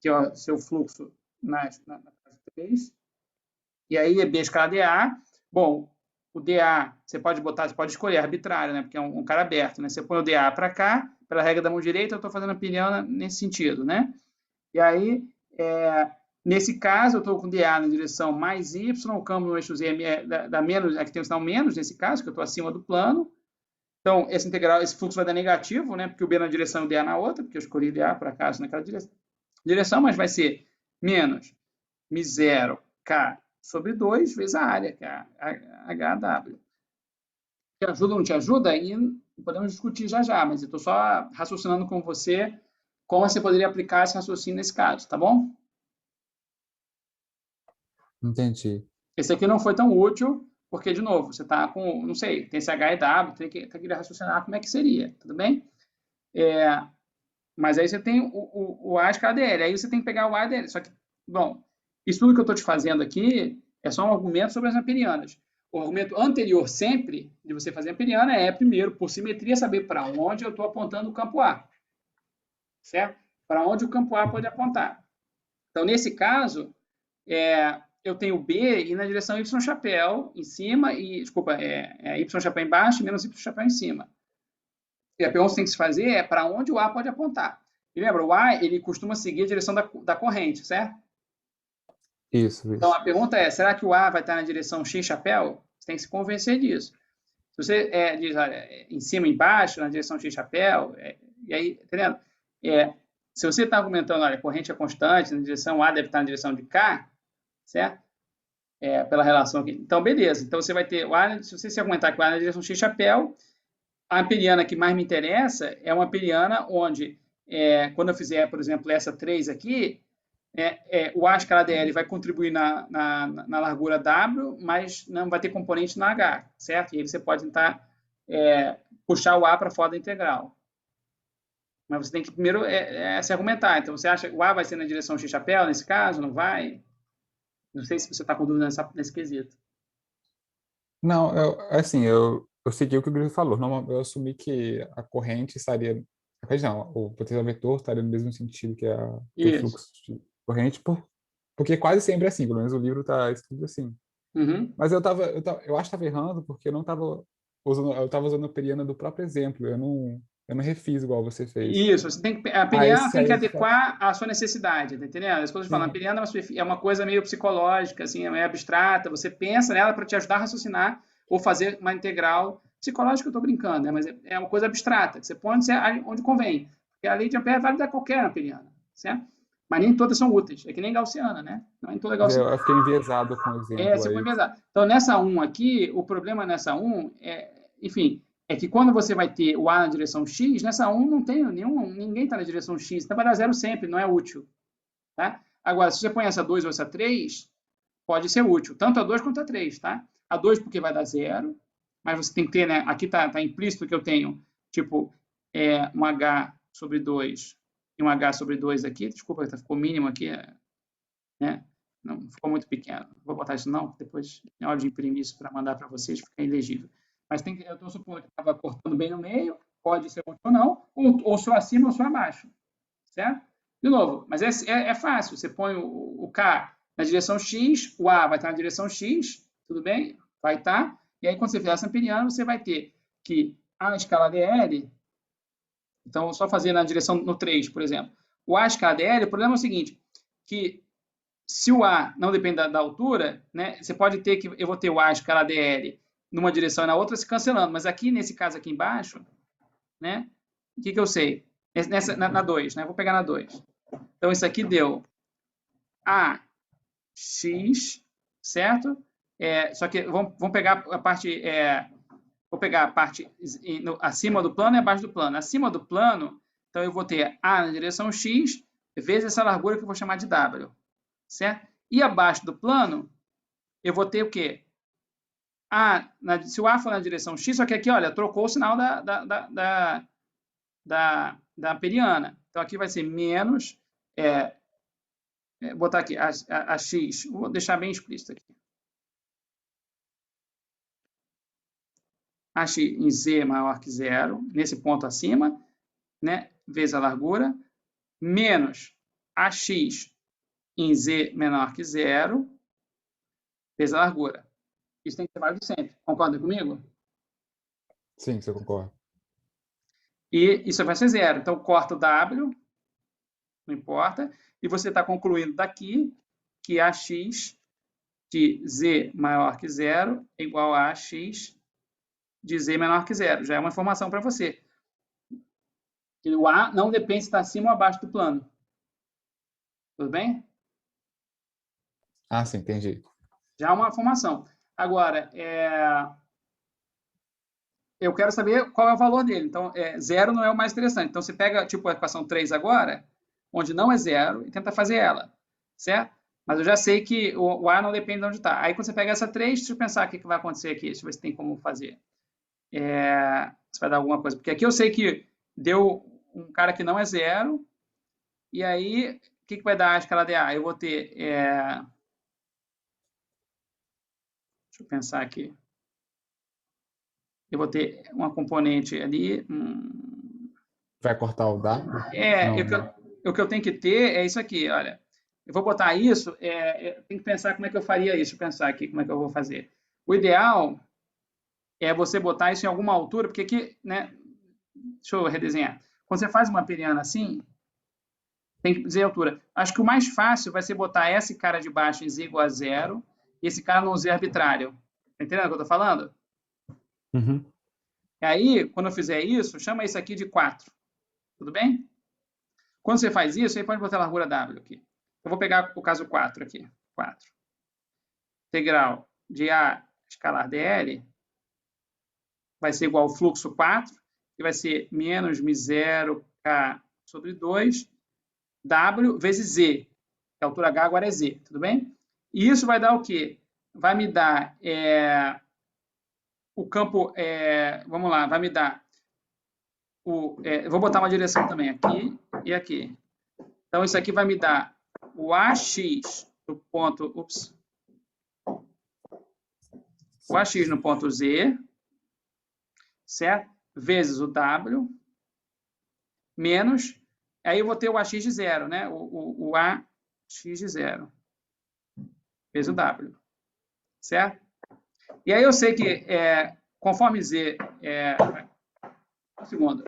que é o seu fluxo na fase 3, E aí, B escala DA. Bom, o DA, você pode escolher arbitrário, né? Porque é um cara aberto, né? Você põe o DA para cá, pela regra da mão direita, eu estou fazendo a periana nesse sentido, né? E aí, nesse caso, eu estou com DA na direção mais Y, o câmbio no eixo Z dá menos, aqui tem o sinal menos nesse caso, que eu estou acima do plano. Então, esse fluxo vai dar negativo, né? Porque o B na direção e o DA na outra, porque eu escolhi DA, por acaso, naquela direção, mas vai ser menos μ0 K sobre 2 vezes a área, que é a HW. Te ajuda ou não te ajuda? Aí podemos discutir já, mas eu estou só raciocinando com você como você poderia aplicar esse raciocínio nesse caso, tá bom? Entendi. Esse aqui não foi tão útil, porque, de novo, você está com, não sei, tem esse H e W, tem que raciocinar como é que seria, tudo bem? Mas aí você tem o A escala DL, aí você tem que pegar o A e DL. Só que, bom, isso tudo que eu estou te fazendo aqui é só um argumento sobre as amperianas. O argumento anterior sempre de você fazer amperiana é, primeiro, por simetria, saber para onde eu estou apontando o campo A. Certo? Para onde o campo A pode apontar. Então, nesse caso, eu tenho B e na direção Y chapéu em cima, desculpa, Y chapéu embaixo e menos Y chapéu em cima. E a pergunta que tem que se fazer é para onde o A pode apontar. E lembra, o A ele costuma seguir a direção da corrente, certo? Isso. Então, a pergunta é, será que o A vai estar na direção X chapéu? Você tem que se convencer disso. Se você diz, olha, em cima e embaixo, na direção X chapéu, e aí, entendendo? Se você está argumentando, olha, a corrente é constante, na direção A deve estar na direção de K, certo? Pela relação aqui. Então, beleza. Então, você vai ter o A, se você se argumentar que o A na direção X chapéu, a amperiana que mais me interessa é uma amperiana onde, quando eu fizer, por exemplo, essa 3 aqui, o A escala DL vai contribuir na largura W, mas não vai ter componente na H, certo? E aí você pode tentar puxar o A para fora da integral. Mas você tem que primeiro se argumentar. Então, você acha que o A vai ser na direção X chapéu, nesse caso? Não vai? Não sei se você está com dúvida nesse quesito. Não, eu segui o que o Grilo falou. Eu assumi que a corrente estaria... Não, o potencial vetor estaria no mesmo sentido que o fluxo de corrente, porque quase sempre é assim, pelo menos o livro está escrito assim. Uhum. Mas eu acho que estava errando porque eu estava usando a periana do próprio exemplo, eu não refiz igual você fez. Isso, a periana tem que adequar à sua necessidade, tá entendendo? As coisas falam, a periana é uma coisa meio psicológica, assim, é meio abstrata, você pensa nela para te ajudar a raciocinar ou fazer uma integral psicológica, eu estou brincando, né? Mas é uma coisa abstrata, que você põe onde convém, porque a lei de Ampère é válida a qualquer amperiana, certo? Mas nem todas são úteis, é que nem gaussiana, né? Não é toda gaussiana. Eu fiquei enviesado com o exemplo. Você foi enviesado. Então, nessa 1 aqui, o problema nessa 1 enfim, é que quando você vai ter o A na direção X, nessa 1 não tem ninguém está na direção X, então vai dar zero sempre, não é útil. Tá? Agora, se você põe essa 2 ou essa 3, pode ser útil, tanto a 2 quanto a 3, tá? A 2 porque vai dar zero, mas você tem que ter, né? Aqui está implícito que eu tenho, tipo, um H sobre 2 e um H sobre 2 aqui, desculpa, ficou mínimo aqui, né? Não, ficou muito pequeno. Vou botar isso não, depois, na hora de imprimir isso para mandar para vocês, fica ilegível. Mas eu estou supondo que estava cortando bem no meio, pode ser útil ou não, ou só acima ou só abaixo, certo? De novo, mas é fácil, você põe o K na direção X, o A vai estar na direção X, tudo bem? Vai estar, e aí quando você fizer essa amperiana, você vai ter que A escala DL, então só fazer na direção no 3, por exemplo, o A escala DL, o problema é o seguinte, que se o A não depende da altura, né, você pode ter que, eu vou ter o A escala DL numa direção e na outra se cancelando, mas aqui, nesse caso aqui embaixo, né, o que eu sei? Na 2, né, vou pegar na 2. Então, isso aqui deu AX, certo? Só que vamos pegar a parte, vou pegar a parte acima do plano e abaixo do plano. Acima do plano, então eu vou ter A na direção X, vezes essa largura que eu vou chamar de W, certo? E abaixo do plano, eu vou ter o quê? Se o A for na direção X, só que aqui, olha, trocou o sinal da amperiana. Então, aqui vai ser menos, vou botar aqui, a X, vou deixar bem explícito aqui. A X em Z maior que zero, nesse ponto acima, né, vezes a largura, menos a X em Z menor que zero, vezes a largura. Isso tem que ser válido sempre. Concorda comigo? Sim, você concorda. E isso vai ser zero. Então, corta o W, não importa, e você está concluindo daqui que AX de Z maior que zero é igual a AX de Z menor que zero. Já é uma informação para você. E o A não depende se está acima ou abaixo do plano. Tudo bem? Ah, sim, entendi. Já é uma informação. Agora, eu quero saber qual é o valor dele. Então, zero não é o mais interessante. Então, você pega, tipo, a equação 3 agora, onde não é zero, e tenta fazer ela, certo? Mas eu já sei que o A não depende de onde está. Aí, quando você pega essa 3, deixa eu pensar o que vai acontecer aqui. Deixa eu ver se tem como fazer. Se vai dar alguma coisa. Porque aqui eu sei que deu um cara que não é zero, e aí, o que vai dar a escala de A? Eu vou ter... deixa eu pensar aqui. Eu vou ter uma componente ali... Vai cortar o W? O que eu tenho que ter é isso aqui, olha. Eu vou botar isso, tem que pensar como é que eu faria isso. Deixa eu pensar aqui como é que eu vou fazer. O ideal é você botar isso em alguma altura, porque aqui, né? Deixa eu redesenhar. Quando você faz uma periana assim, tem que dizer a altura. Acho que o mais fácil vai ser botar esse cara de baixo em z igual a zero e esse cara num z arbitrário. Tá entendendo o que eu estou falando? Uhum. E aí, quando eu fizer isso, chama isso aqui de 4. Tudo bem? Quando você faz isso, aí pode botar a largura W aqui. Eu vou pegar o caso 4 aqui. 4. Integral de A escalar dl vai ser igual ao fluxo 4, que vai ser menos μ0k sobre 2, W vezes Z. A altura H agora é Z, tudo bem? E isso vai dar o quê? Vai me dar o campo... vamos lá, vai me dar... vou botar uma direção também aqui e aqui. Então, isso aqui vai me dar o AX do ponto... o AX no ponto Z, certo? Vezes o W, menos... Aí eu vou ter o AX de zero, né? O AX de zero. Vezes o W. Certo? E aí eu sei que, conforme Z... um segundo.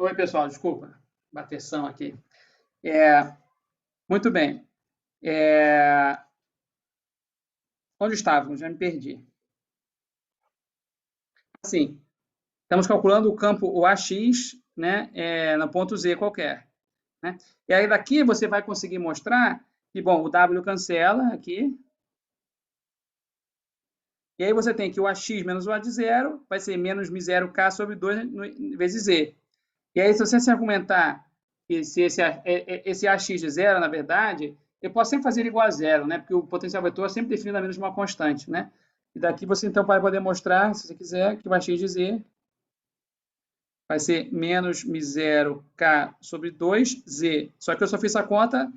Oi, pessoal, desculpa. Bateção aqui. Muito bem. Onde estávamos? Já me perdi. Assim, estamos calculando o campo, o AX, né, no ponto Z qualquer. Né? E aí daqui você vai conseguir mostrar que, bom, o W cancela aqui. E aí você tem que o AX menos o A de zero vai ser menos μ0k sobre 2 vezes Z. E aí, se você argumentar que se esse AX de zero, na verdade, eu posso sempre fazer ele igual a zero, né? Porque o potencial vetor é sempre definido a menos de uma constante, né? E daqui você, então, vai poder mostrar, se você quiser, que o AX de Z vai ser menos μ0k sobre 2z. Só que eu só fiz a conta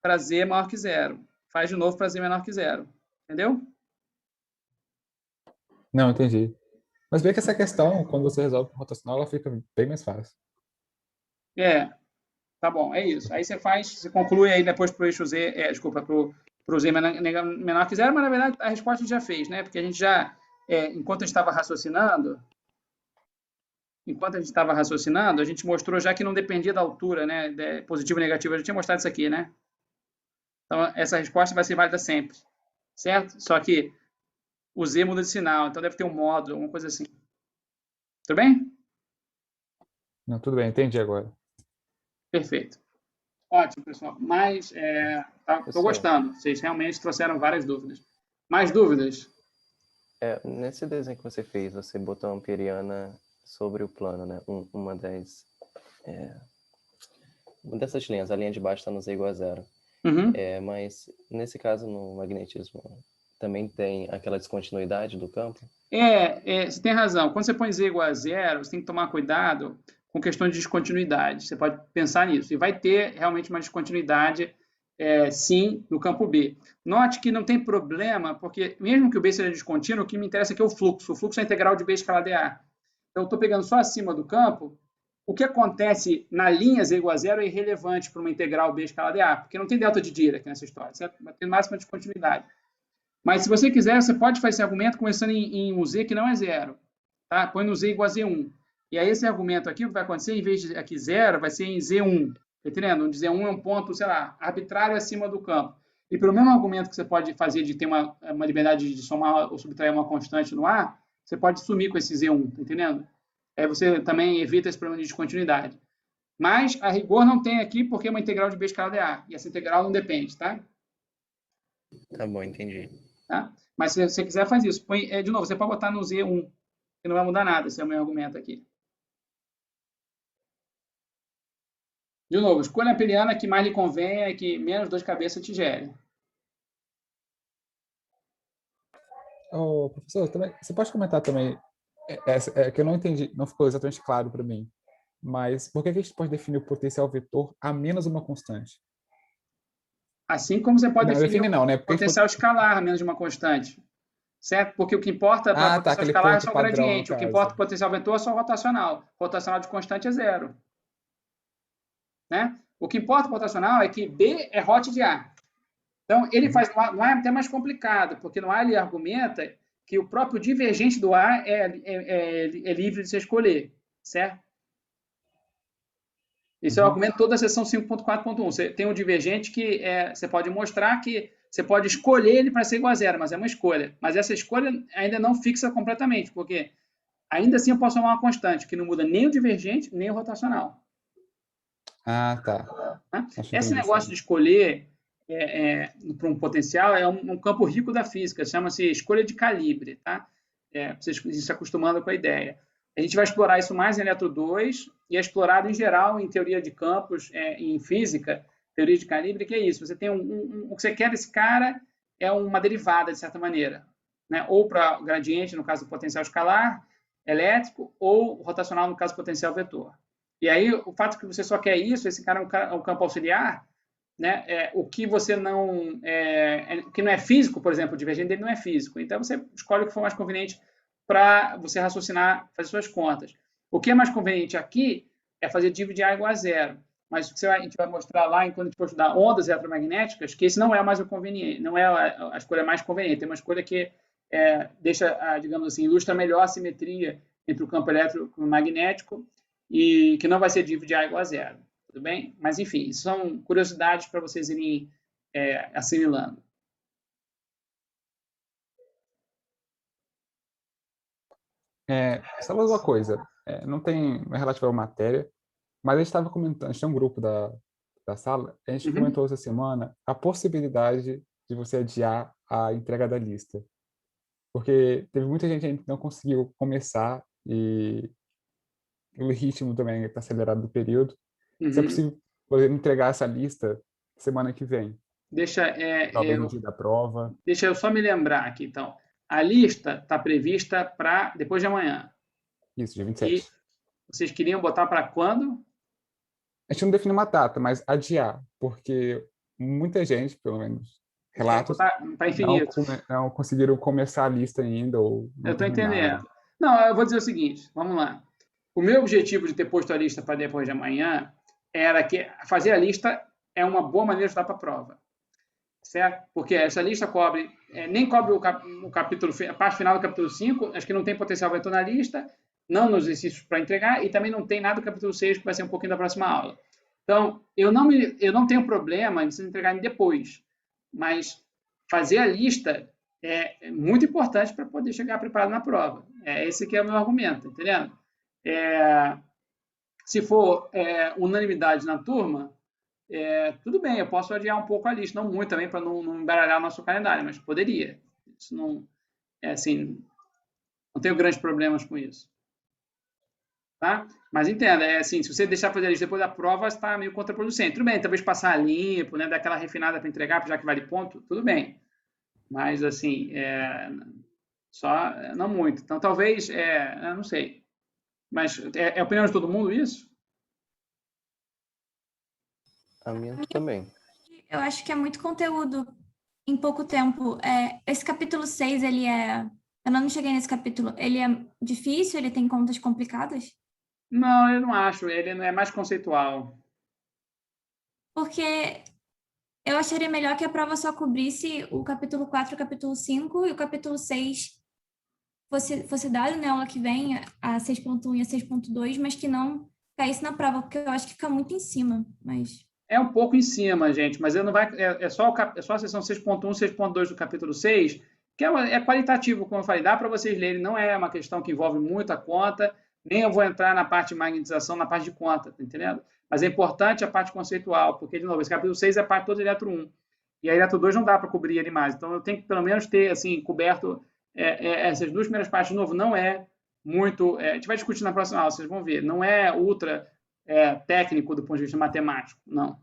para z maior que zero. Faz de novo para z menor que zero. Entendeu? Não, entendi. Mas vê que essa questão, quando você resolve com rotacional, ela fica bem mais fácil. Tá bom, é isso. Aí você conclui aí depois para o eixo Z, desculpa, para o Z menor que zero, mas na verdade a resposta a gente já fez, né? Porque a gente já, enquanto a gente estava raciocinando, a gente mostrou já que não dependia da altura, né? Positivo e negativo, a gente tinha mostrado isso aqui, né? Então, essa resposta vai ser válida sempre, certo? Só que o Z muda de sinal, então deve ter um módulo, alguma coisa assim. Tudo bem? Não, tudo bem, entendi agora. Perfeito. Ótimo, pessoal. Mas estou gostando. Vocês realmente trouxeram várias dúvidas. Mais dúvidas? Nesse desenho que você fez, você botou uma amperiana sobre o plano, né? Uma das dessas linhas, a linha de baixo está no z igual a 0. Uhum. Mas, nesse caso, no magnetismo, também tem aquela descontinuidade do campo? Você tem razão. Quando você põe z igual a 0, você tem que tomar cuidado com questão de descontinuidade. Você pode pensar nisso. E vai ter realmente uma descontinuidade, sim, no campo B. Note que não tem problema, porque mesmo que o B seja descontínuo, o que me interessa aqui é o fluxo. O fluxo é a integral de B escalar dA. Então, eu estou pegando só acima do campo. O que acontece na linha z igual a 0 é irrelevante para uma integral B escalar dA, porque não tem delta de Dirac nessa história. Você vai ter máxima descontinuidade. Mas, se você quiser, você pode fazer esse argumento começando em um z que não é 0. Tá? Põe no z igual a z1. E aí, esse argumento aqui, o que vai acontecer, em vez de aqui 0, vai ser em z1. Tá entendendo? Onde z1 é um ponto, sei lá, arbitrário acima do campo. E pelo mesmo argumento que você pode fazer de ter uma liberdade de somar ou subtrair uma constante no A, você pode sumir com esse z1. Tá entendendo? Aí você também evita esse problema de descontinuidade. Mas, a rigor, não tem aqui, porque é uma integral de B escalar dA. E essa integral não depende, tá? Tá bom, entendi. Tá? Mas se você quiser, faz isso. Põe, de novo, você pode botar no Z1, que não vai mudar nada, esse é o meu argumento aqui. De novo, escolha a amperiana que mais lhe convenha e que menos dor de cabeça te gere. Professor, também, você pode comentar também, que eu não entendi, não ficou exatamente claro para mim, mas por que a gente pode definir o potencial vetor a menos uma constante? Assim como você pode definir não, né? o potencial escalar a menos de uma constante. Certo? Porque o que importa para o potencial aquele escalar é ponto só o padrão, gradiente. O que importa caso. para o potencial vetor é só o rotacional. O rotacional de constante é 0. Né? O que importa para o rotacional é que B é hot de A. Então, ele faz no A é até mais complicado, porque no A ele argumenta que o próprio divergente do A é livre de se escolher. Certo? Esse é o argumento toda a seção 5.4.1. Você tem um divergente que você pode mostrar que você pode escolher ele para ser igual a 0, mas é uma escolha. Mas essa escolha ainda não fixa completamente, porque ainda assim eu posso tomar uma constante, que não muda nem o divergente, nem o rotacional. Tá. Esse negócio de escolher para um potencial é um campo rico da física, chama-se escolha de calibre. Tá? Vocês se acostumando com a ideia. A gente vai explorar isso mais em Eletro 2 e é explorado em geral em teoria de campos, em física, teoria de calibre, que é isso. Você tem o que você quer desse cara é uma derivada, de certa maneira. Né? Ou para gradiente, no caso do potencial escalar, elétrico, ou rotacional, no caso do potencial vetor. E aí, o fato que você só quer isso, esse cara é um campo auxiliar, né? O que você não... que não é físico, por exemplo, o divergente dele não é físico. Então, você escolhe o que for mais conveniente para você raciocinar, fazer suas contas. O que é mais conveniente aqui é fazer dividir A igual a 0. Mas a gente vai mostrar lá, enquanto a gente for estudar ondas eletromagnéticas, que esse não é mais o conveniente, não é a escolha mais conveniente. É uma escolha que deixa, digamos assim, ilustra melhor a simetria entre o campo eletromagnético e que não vai ser dividir A igual a 0. Tudo bem? Mas, enfim, são curiosidades para vocês irem assimilando. Só mais uma coisa, não é relativo à matéria, mas a gente estava comentando, a gente tem um grupo da sala, a gente comentou essa semana a possibilidade de você adiar a entrega da lista. Porque teve muita gente que não conseguiu começar e o ritmo também está acelerado do período. Se é possível poder entregar essa lista semana que vem. Talvez no dia da prova. Deixa eu só me lembrar aqui, então. A lista está prevista para depois de amanhã. Isso, dia 27. E vocês queriam botar para quando? A gente não definiu uma data, mas adiar, porque muita gente, pelo menos relatos, não conseguiram começar a lista ainda. Ou eu estou entendendo. Não, eu vou dizer o seguinte, vamos lá. O meu objetivo de ter posto a lista para depois de amanhã era que fazer a lista é uma boa maneira de estudar para a prova. Certo? Porque essa lista nem cobre o capítulo, a parte final do capítulo 5, acho que não tem potencial vetor na lista, não nos exercícios para entregar, e também não tem nada do capítulo 6, que vai ser um pouquinho da próxima aula. Então, eu não tenho problema em vocês entregarem depois, mas fazer a lista é muito importante para poder chegar preparado na prova. Esse que é o meu argumento, entendendo? Se for unanimidade na turma, tudo bem, eu posso adiar um pouco a lista, não muito também, para não embaralhar o nosso calendário, mas poderia. Isso não, não tenho grandes problemas com isso. Tá? Mas entenda, assim, se você deixar fazer a lista depois da prova, está meio contraproducente. Tudo bem, talvez passar limpo, né, dar aquela refinada para entregar, já que vale ponto, tudo bem. Mas, assim, só não muito. Então, talvez, não sei. Mas é a opinião de todo mundo isso? A minha também. Eu acho que é muito conteúdo em pouco tempo. Esse capítulo 6, ele eu não cheguei nesse capítulo. Ele é difícil? Ele tem contas complicadas? Não, eu não acho. Ele não é mais conceitual. Porque eu acharia melhor que a prova só cobrisse o capítulo 4, o capítulo 5 e o capítulo 6 fosse dado na aula que vem, a 6.1 e a 6.2, mas que não caísse na prova, porque eu acho que fica muito em cima. Mas... É um pouco em cima, gente, mas não vai, é só a seção 6.1, 6.2 do capítulo 6, que é qualitativo, como eu falei, dá para vocês lerem, não é uma questão que envolve muita conta, nem eu vou entrar na parte de magnetização, na parte de conta, tá entendendo? Mas é importante a parte conceitual, porque, de novo, esse capítulo 6 é a parte toda de eletro 1, e a eletro 2 não dá para cobrir ele mais, então eu tenho que, pelo menos, ter, assim, coberto essas duas primeiras partes. De novo, não é muito, a gente vai discutir na próxima aula, vocês vão ver, não é ultra técnico do ponto de vista matemático, não.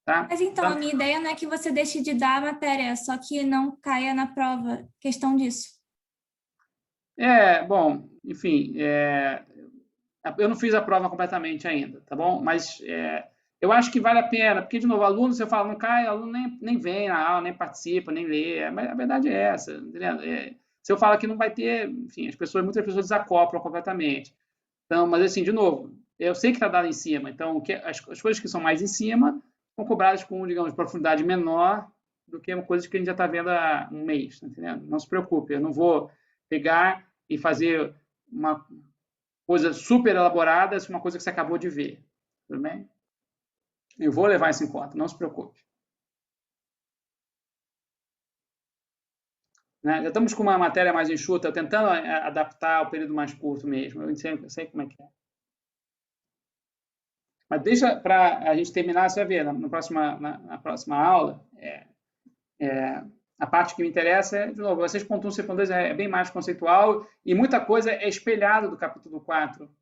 Tá? Mas então, a minha ideia não é que você deixe de dar a matéria, só que não caia na prova, questão disso. Bom, enfim, eu não fiz a prova completamente ainda, tá bom? Mas eu acho que vale a pena, porque, de novo, aluno, você fala, não cai, aluno nem vem na aula, nem participa, nem lê, mas a verdade é essa, entendeu? Se eu falo que não vai ter, enfim, muitas pessoas desacoplam completamente. Então, mas assim, de novo, eu sei que está dado em cima, então as coisas que são mais em cima são cobradas com, digamos, profundidade menor do que coisas que a gente já está vendo há um mês, tá entendendo? Não se preocupe, eu não vou pegar e fazer uma coisa super elaborada, uma coisa que você acabou de ver, tudo bem? Eu vou levar isso em conta, não se preocupe. Né? Já estamos com uma matéria mais enxuta, tentando adaptar ao período mais curto mesmo, eu sei como é que é. Mas deixa para a gente terminar, você vai ver, na próxima aula, a parte que me interessa é, de novo, 6.1, 6.2 é bem mais conceitual e muita coisa é espelhada do capítulo 4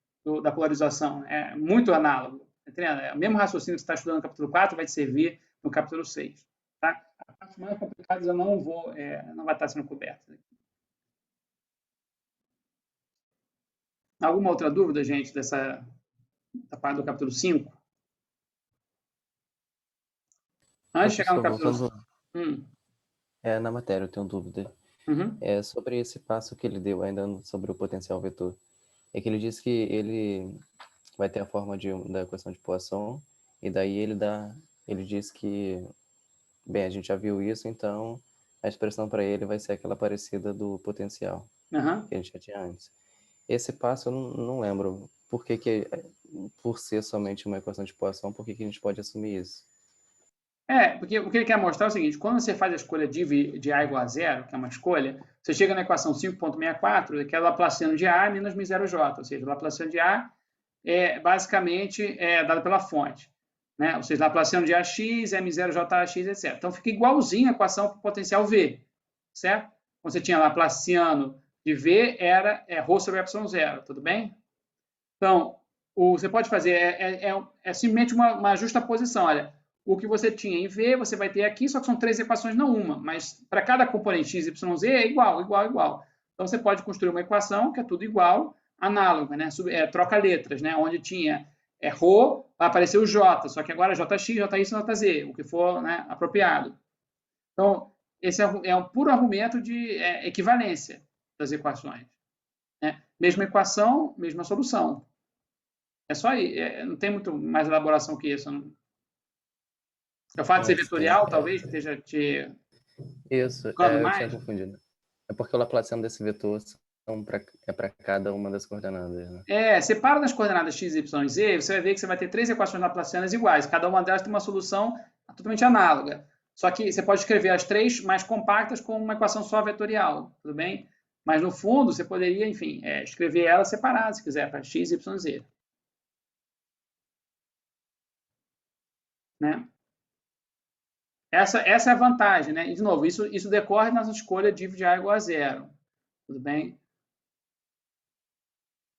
da polarização, é muito análogo, entendeu? O mesmo raciocínio que você está estudando no capítulo 4 vai te servir no capítulo 6. Tá? As partes mais complicadas eu não vai estar sendo coberta. Alguma outra dúvida, gente, da parte do capítulo 5? Antes de chegar no capítulo 5. Na matéria, eu tenho dúvida. Uhum. Sobre esse passo que ele deu, ainda sobre o potencial vetor. É que ele disse que ele vai ter a forma da equação de Poisson, e daí ele diz que, bem, a gente já viu isso, então a expressão para ele vai ser aquela parecida do potencial, que a gente já tinha antes. Esse passo eu não lembro. Por ser somente uma equação de Poisson, por que a gente pode assumir isso? Porque o que ele quer mostrar é o seguinte, quando você faz a escolha de A igual a zero, que é uma escolha, você chega na equação 5.64, que é o Laplaciano de A menos μ0j, ou seja, o Laplaciano de A é basicamente dado pela fonte. Né? Ou seja, Laplaciano de AX é μ0jx, etc. Então, fica igualzinho a equação para o potencial V, certo? Quando você tinha Laplaciano de V, era ρ sobre ε0, tudo bem? Então, você pode fazer, simplesmente uma justaposição, olha, o que você tinha em V, você vai ter aqui, só que são 3 equações, não uma. Mas para cada componente x, y, z é igual. Então, você pode construir uma equação que é tudo igual, análoga, né? Troca letras, né? Onde tinha ρ, vai aparecer o j, só que agora jx, jy, jz, o que for, né, apropriado. Então, esse é um puro argumento de equivalência das equações. Né? Mesma equação, mesma solução. É só aí, não tem muito mais elaboração que isso. Não. O fato de ser vetorial, talvez, esteja te... Isso, eu tinha confundido. É porque o Laplaciano desse vetor é para cada uma das coordenadas. Né? Separa das coordenadas x, y e z, você vai ver que você vai ter 3 equações laplacianas iguais. Cada uma delas tem uma solução totalmente análoga. Só que você pode escrever as 3 mais compactas com uma equação só vetorial, tudo bem? Mas, no fundo, você poderia, enfim, escrever elas separadas, se quiser, para x, y e z. Né? Essa é a vantagem, né? E, de novo, isso decorre na nossa escolha de A igual a zero. Tudo bem?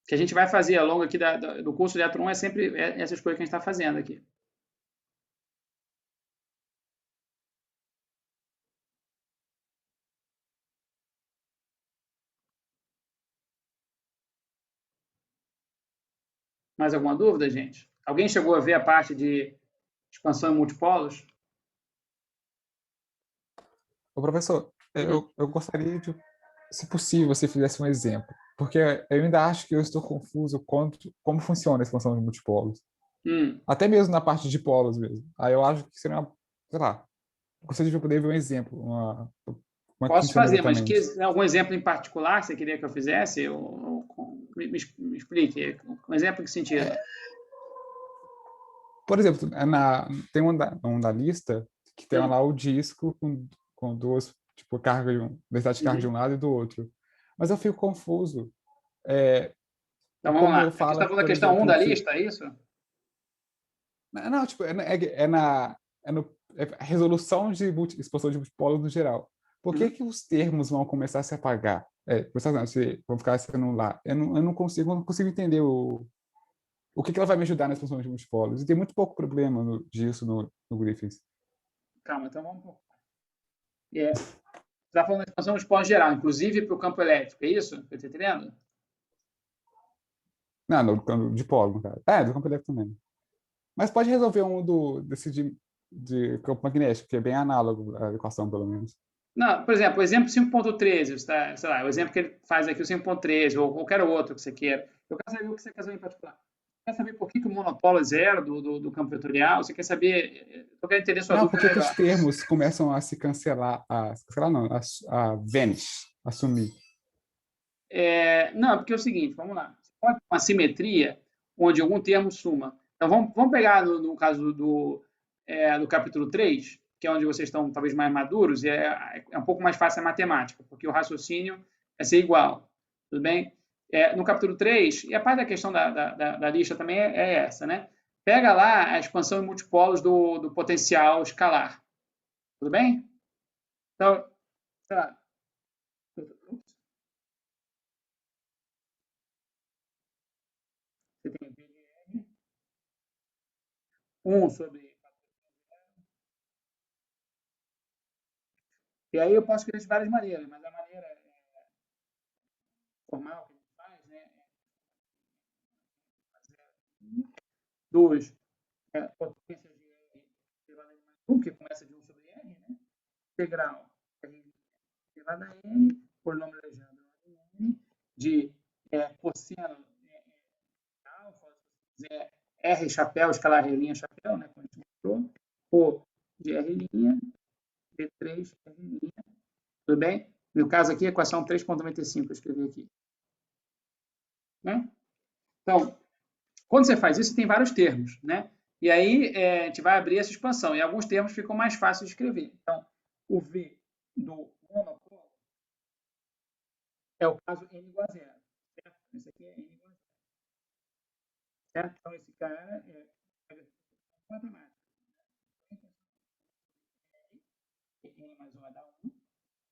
que a gente vai fazer ao longo aqui do curso de Eletro 1 é sempre essas coisas que a gente está fazendo aqui. Mais alguma dúvida, gente? Alguém chegou a ver a parte de expansão em multipolos? Ô, professor, eu gostaria de, se possível, você fizesse um exemplo, porque eu ainda acho que eu estou confuso quanto como funciona a expansão de multipolos. Até mesmo na parte de polos mesmo. Aí eu acho que seria, sei lá, gostaria de poder ver um exemplo, como é que Posso funciona fazer, mas exatamente. algum exemplo em particular que você queria que eu fizesse? Me explique. Um exemplo em que sentido? Por exemplo, tem um da lista que tem lá o disco com duas, tipo, densidade de carga de um lado e do outro. Mas eu fico confuso. Então vamos Quando lá. eu Aqui você falo, está falando da por questão 1 exemplo, da que... lista, é isso? Não, tipo, é a resolução de expansão de multipolos no geral. Por que os termos vão começar a se apagar? Vão ficar sendo lá. Eu não consigo entender o que ela vai me ajudar na expansão de multipolos. E tem muito pouco problema disso no Griffiths. Calma, então vamos. Você está falando da expansão de multipolos geral, inclusive para o campo elétrico, é isso? Você está entendendo? Não, no dipolo, cara. Do campo elétrico também. Mas pode resolver desse de campo magnético, que é bem análogo à equação, pelo menos. Não, por exemplo, o exemplo 5.13, sei lá, o exemplo que ele faz aqui, o 5.13, ou qualquer outro que você queira. Eu quero saber o que você quer saber em particular. Quer saber por que o monopolo é zero do campo vetorial? Você quer saber... Eu quero entender sua Não, dúvida por que os melhor. termos começam a se cancelar, a vanish, a sumir? Não, porque é o seguinte, vamos lá. Você pode ter uma simetria onde algum termo suma. Então, vamos pegar no caso do capítulo 3, que é onde vocês estão talvez mais maduros, e é um pouco mais fácil a matemática, porque o raciocínio é ser igual. Tudo bem? No capítulo 3, e a parte da questão da lista também é essa, né? Pega lá a expansão em multipolos do potencial escalar. Tudo bem? Então, sei lá. Você tem PGR 1 sobre... E aí eu posso escrever de várias maneiras, mas a maneira formal que a gente faz, né, duas potências de R elevada a mais 1, que começa de 1 sobre R, né? Integral R elevada a N, polinômio Legendre N, de cosseno alfa, se quiser, R chapéu, escalar R' chapéu, né, como a gente mostrou, O de R', D3 R', tudo bem? No caso aqui, a equação 3.95, eu escrevi aqui. Né? Então, quando você faz isso, tem vários termos, né? E aí a gente vai abrir essa expansão. E alguns termos ficam mais fáceis de escrever. Então, o V do monopolo é o caso N igual a zero. Certo? Esse aqui é N igual a zero. Certo? Então, esse cara é matemática. N mais 1 vai dar 1.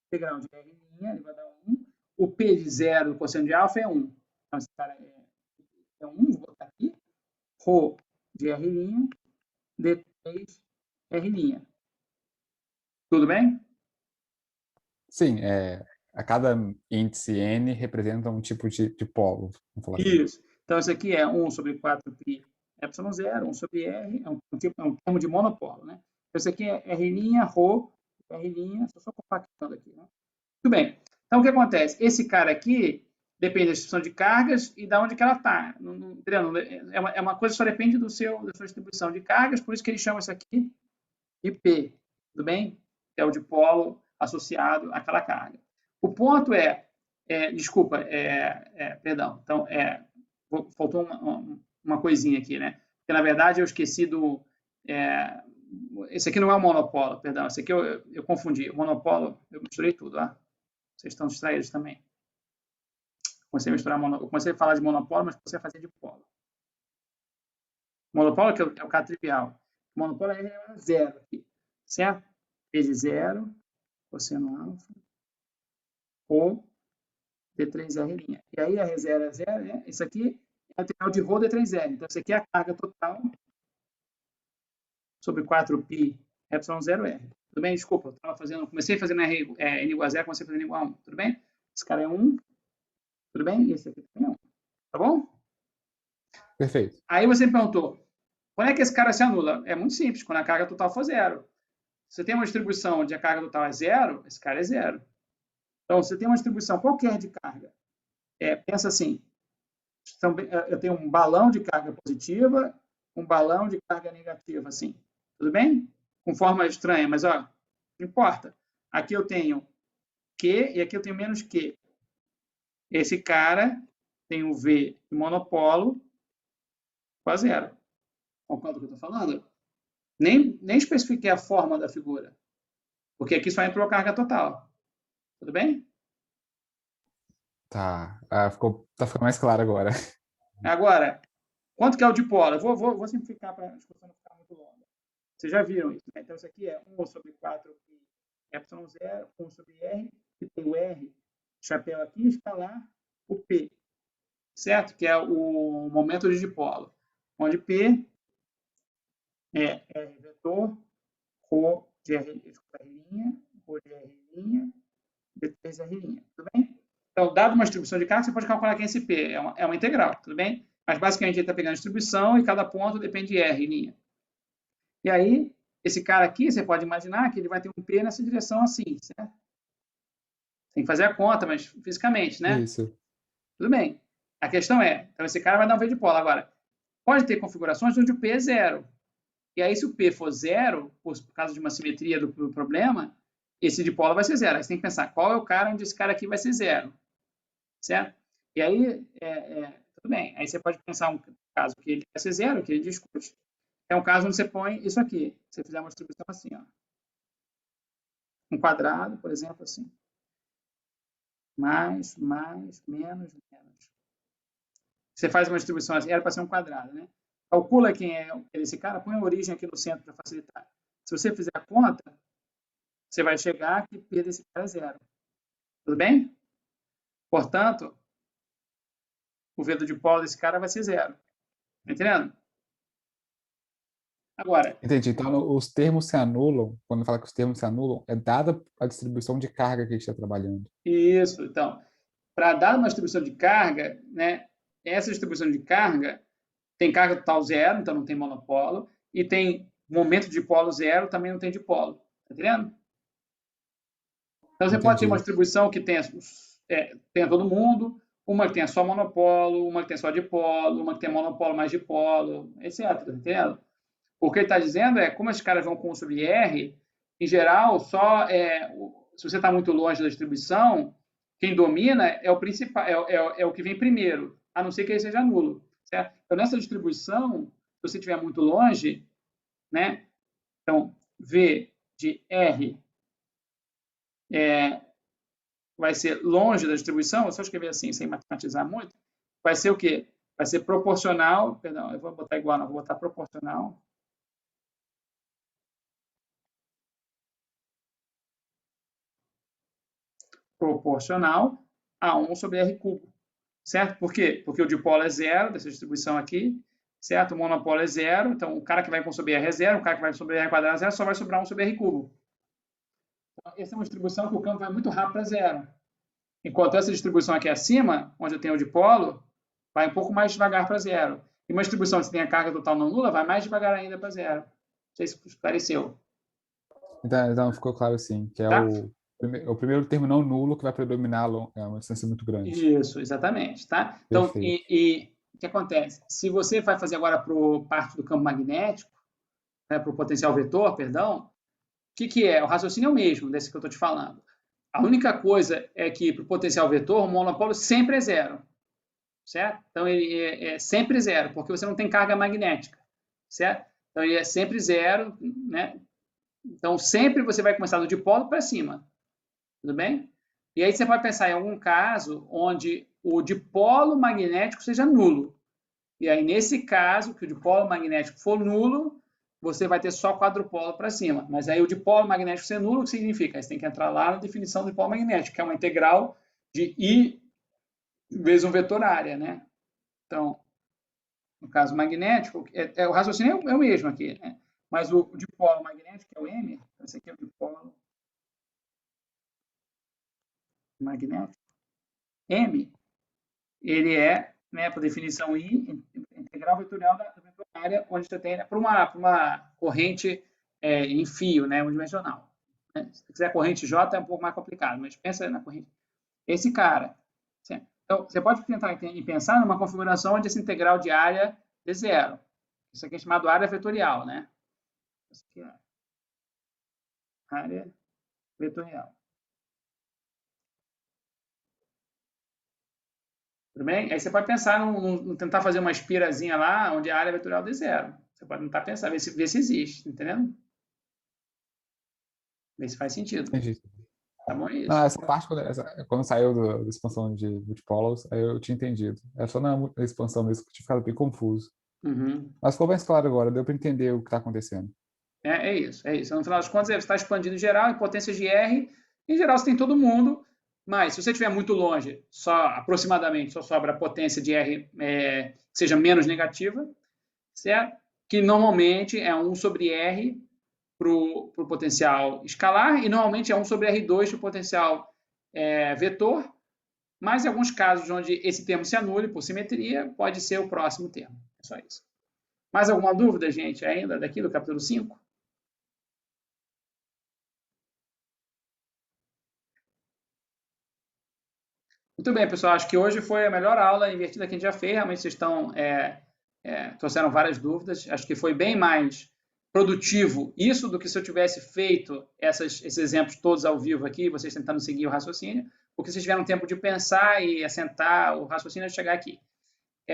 Integral de R', ele vai dar 1. O P de zero do cosseno de alfa é 1. Então, esse cara é 1, vou botar aqui. Rho de R', D3 R'. Tudo bem? Sim, a cada índice N representa um tipo de polo. Vamos falar assim. Isso. Então, isso aqui é 1 sobre 4π ε0, 1 sobre R, é um termo de monopolo, né? Então, isso aqui é R', Rho, R', só compactando aqui, né? Tudo bem. Então, o que acontece? Esse cara aqui depende da distribuição de cargas e de onde que ela está. É uma coisa que só depende da sua distribuição de cargas, por isso que ele chama isso aqui de P, tudo bem? É o dipolo associado àquela carga. O ponto perdão, então, faltou uma coisinha aqui, né? Porque, na verdade, eu esqueci esse aqui não é um monopolo, perdão, esse aqui eu confundi. O monopolo, eu misturei tudo, ó. Vocês estão distraídos também. Eu comecei a falar de monopolo, mas comecei a fazer de polo. Monopolo que é o caso trivial. O monopolo é zero aqui, certo? P de zero, cosseno alfa, ou D3R'. E aí, R0 é 0, né? Isso aqui é a integral de ρ D3R. Então, isso aqui é a carga total sobre 4π ε0R. Tudo bem? Desculpa, eu estava fazendo, comecei fazendo n igual a 0, comecei fazendo n igual a 1. Tudo bem? Esse cara é 1. Tudo bem? E esse aqui também é 1. Tá bom? Perfeito. Aí você me perguntou, quando é que esse cara se anula? É muito simples, quando a carga total for 0. Se você tem uma distribuição onde a carga total é 0, esse cara é 0. Então, se você tem uma distribuição qualquer de carga, pensa assim, eu tenho um balão de carga positiva, um balão de carga negativa, assim. Tudo bem? Com forma estranha, mas, ó, não importa. Aqui eu tenho Q e aqui eu tenho menos Q. Esse cara tem o V de monopolo com a 0. Concorda com o que eu estou falando? Nem especifiquei a forma da figura, porque aqui só entrou a carga total. Tudo bem? Tá. Tá ficando mais claro agora. Agora, quanto que é o dipolo? Eu vou simplificar para a discussão não ficar muito longa. Vocês já viram isso, né? Então, isso aqui é 1 sobre 4 ε0, 1 sobre R, que tem o R, chapéu aqui, escalar o P, certo? Que é o momento de dipolo, onde P é R vetor, ρ de R', ρ de R', D3R'. Tudo bem? Então, dado uma distribuição de carga, você pode calcular aqui esse P. É uma integral, tudo bem? Mas, basicamente, ele está pegando a distribuição e cada ponto depende de R'. E aí, esse cara aqui, você pode imaginar que ele vai ter um P nessa direção assim, certo? Tem que fazer a conta, mas fisicamente, né? Isso. Tudo bem. A questão é, então esse cara vai dar um V de polo. Agora, pode ter configurações onde o P é 0. E aí, se o P for 0, por causa de uma simetria do problema, esse dipolo vai ser 0. Aí você tem que pensar, qual é o cara onde esse cara aqui vai ser 0? Certo? E aí, tudo bem. Aí você pode pensar um caso que ele vai ser 0, que ele discute. É um caso onde você põe isso aqui. Se você fizer uma distribuição assim, ó. Um quadrado, por exemplo, assim. Mais, menos. Você faz uma distribuição assim, era para ser um quadrado, né? Calcula quem é esse cara, põe a origem aqui no centro para facilitar. Se você fizer a conta, você vai chegar que P desse cara é 0. Tudo bem? Portanto, o V do dipolo desse cara vai ser 0. Tá entendendo? Agora... Entendi. Então, os termos se anulam, quando fala que os termos se anulam, é dada a distribuição de carga que a gente está trabalhando. Isso. Então, para dar uma distribuição de carga, né, essa distribuição de carga tem carga total 0, então não tem monopolo, e tem momento de dipolo 0, também não tem dipolo. Tá entendendo? Então, você pode ter uma distribuição que tenha todo mundo, uma que tenha só monopolo, uma que tenha só dipolo, uma que tenha monopolo mais dipolo, etc. Tá entendendo? O que ele está dizendo é, como esses caras vão com 1 sobre R, em geral, se você está muito longe da distribuição, quem domina é o principal, é o que vem primeiro, a não ser que ele seja nulo. Certo? Então, nessa distribuição, se você estiver muito longe, né? Então, V de R vai ser longe da distribuição, eu só escrever assim, sem matematizar muito, vai ser o quê? Vai ser proporcional, perdão, eu vou botar igual, não, vou botar proporcional. Proporcional a 1 sobre R cubo. Certo? Por quê? Porque o dipolo é 0, dessa distribuição aqui, certo? O monopolo é 0, então o cara que vai com sobre R é 0, o cara que vai sobre R quadrado é 0, só vai sobrar 1 sobre R cubo. Então, essa é uma distribuição que o campo vai muito rápido para 0. Enquanto essa distribuição aqui acima, onde eu tenho o dipolo, vai um pouco mais devagar para 0. E uma distribuição que tem a carga total não nula, vai mais devagar ainda para 0. Não sei se esclareceu. Então ficou claro sim, que é tá? o primeiro termo não nulo que vai predominar uma distância muito grande. Isso, exatamente. Tá? Então, e o que acontece? Se você vai fazer agora para parte do campo magnético, né, para o potencial vetor, perdão, o que é? O raciocínio é o mesmo desse que eu estou te falando. A única coisa é que para o potencial vetor, o monopolo sempre é 0. Certo? Então, ele é sempre 0, porque você não tem carga magnética. Certo? Então, ele é sempre 0. Né? Então, sempre você vai começar do dipolo para cima. Tudo bem? E aí você pode pensar em algum caso onde o dipolo magnético seja nulo. E aí, nesse caso, que o dipolo magnético for nulo, você vai ter só quadrupolo para cima. Mas aí o dipolo magnético ser nulo, o que significa? Você tem que entrar lá na definição do dipolo magnético, que é uma integral de I vezes um vetor área, né? Então, no caso magnético, o raciocínio é o mesmo aqui, né? Mas o dipolo magnético, que é o M, esse aqui é o dipolo magnético, M, ele é, né, por definição I, integral vetorial da vetor área, onde você tem, né, para uma corrente em fio, né, unidimensional. Né? Se quiser corrente J, é um pouco mais complicado, mas pensa na corrente. Esse cara. Então, você pode tentar pensar numa configuração onde essa integral de área é zero. Isso aqui é chamado área vetorial, né? Isso aqui é área vetorial. Tudo bem? Aí você pode pensar tentar fazer uma espirazinha lá, onde a área vetorial é zero. Você pode tentar pensar, ver se existe, entendendo? Ver se faz sentido. Entendi. Tá bom, é isso. Não, essa parte, quando saiu da expansão de multipolos, aí eu tinha entendido. É só na expansão mesmo que eu tinha ficado bem confuso. Uhum. Mas ficou mais claro agora, deu para entender o que está acontecendo. É isso. No final das contas, você está expandindo em geral, em potências de R. Em geral, você tem todo mundo, mas se você estiver muito longe, aproximadamente, só sobra a potência de R que seja menos negativa, certo? Que normalmente é 1 sobre R para o potencial escalar e normalmente é 1 sobre R2 para o potencial vetor, mas em alguns casos onde esse termo se anule por simetria, pode ser o próximo termo. É só isso. Mais alguma dúvida, gente, ainda daqui do capítulo 5? Muito bem, pessoal. Acho que hoje foi a melhor aula invertida que a gente já fez. Realmente vocês trouxeram várias dúvidas. Acho que foi bem mais produtivo isso do que se eu tivesse feito esses exemplos todos ao vivo aqui, vocês tentando seguir o raciocínio, porque vocês tiveram tempo de pensar e assentar o raciocínio e chegar aqui.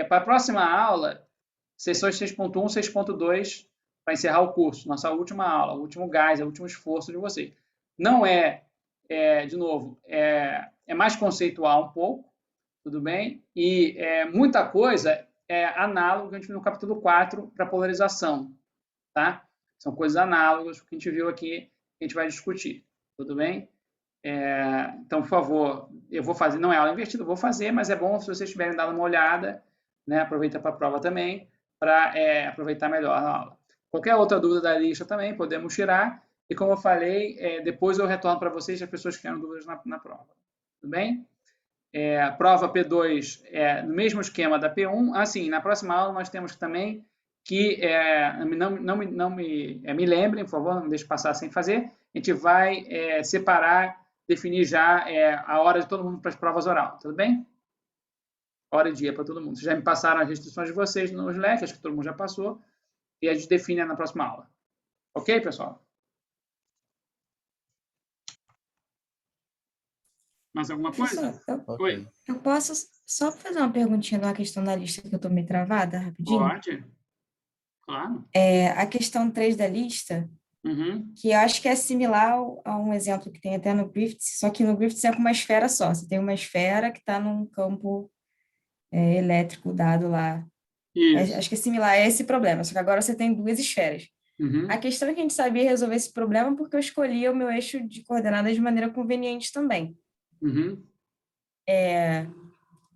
Para a próxima aula, sessões 6.1, 6.2, para encerrar o curso, nossa última aula, o último gás, o último esforço de vocês. Não de novo, é mais conceitual um pouco, tudo bem? E muita coisa é análoga que a gente viu no capítulo 4 para polarização, tá? São coisas análogas que a gente viu aqui, que a gente vai discutir, tudo bem? Então, por favor, eu vou fazer, não é aula invertida, eu vou fazer, mas é bom se vocês tiverem dado uma olhada, né? Aproveita para a prova também, para aproveitar melhor a aula. Qualquer outra dúvida da lista também, podemos tirar. E como eu falei, depois eu retorno para vocês as pessoas que tiveram dúvidas na prova. Tudo bem? Prova P2 no mesmo esquema da P1. Assim, na próxima aula nós temos também que, me lembrem, por favor, não me deixe passar sem fazer, a gente vai separar, definir já a hora de todo mundo para as provas oral, tudo bem? Hora e dia para todo mundo. Vocês já me passaram as restrições de vocês no Slack, acho que todo mundo já passou, e a gente define na próxima aula. Ok, pessoal? Mais alguma coisa? Oi. Eu posso só fazer uma perguntinha na questão da lista que eu estou meio travada, rapidinho? Pode. Claro. A questão 3 da lista, que eu acho que é similar a um exemplo que tem até no Griffiths, só que no Griffiths é com uma esfera só. Você tem uma esfera que está num campo elétrico dado lá. Acho que é similar a esse problema, só que agora você tem 2 esferas. A questão é que a gente sabia resolver esse problema porque eu escolhi o meu eixo de coordenadas de maneira conveniente também.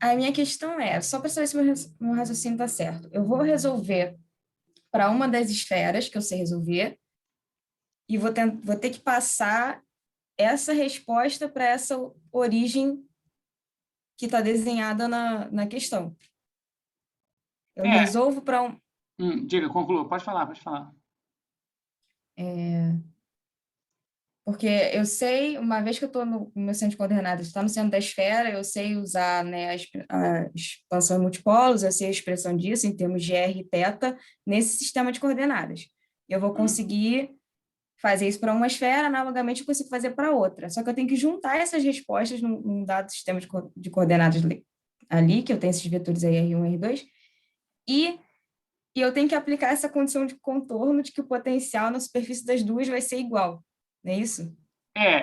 A minha questão só para saber se meu raciocínio está certo. Eu vou resolver para uma das esferas que eu sei resolver e vou ter que passar essa resposta para essa origem que está desenhada na questão. Eu resolvo para um... Diga, conclua. Pode falar. Porque eu sei, uma vez que eu estou no meu centro de coordenadas, está no centro da esfera, eu sei usar, né, a expansão em multipolos, eu sei a expressão disso em termos de R e θ nesse sistema de coordenadas. Eu vou conseguir fazer isso para uma esfera, analogamente eu consigo fazer para outra. Só que eu tenho que juntar essas respostas num dado sistema de coordenadas ali, que eu tenho esses vetores aí, R1 e R2, e eu tenho que aplicar essa condição de contorno de que o potencial na superfície das duas vai ser igual. Não é isso?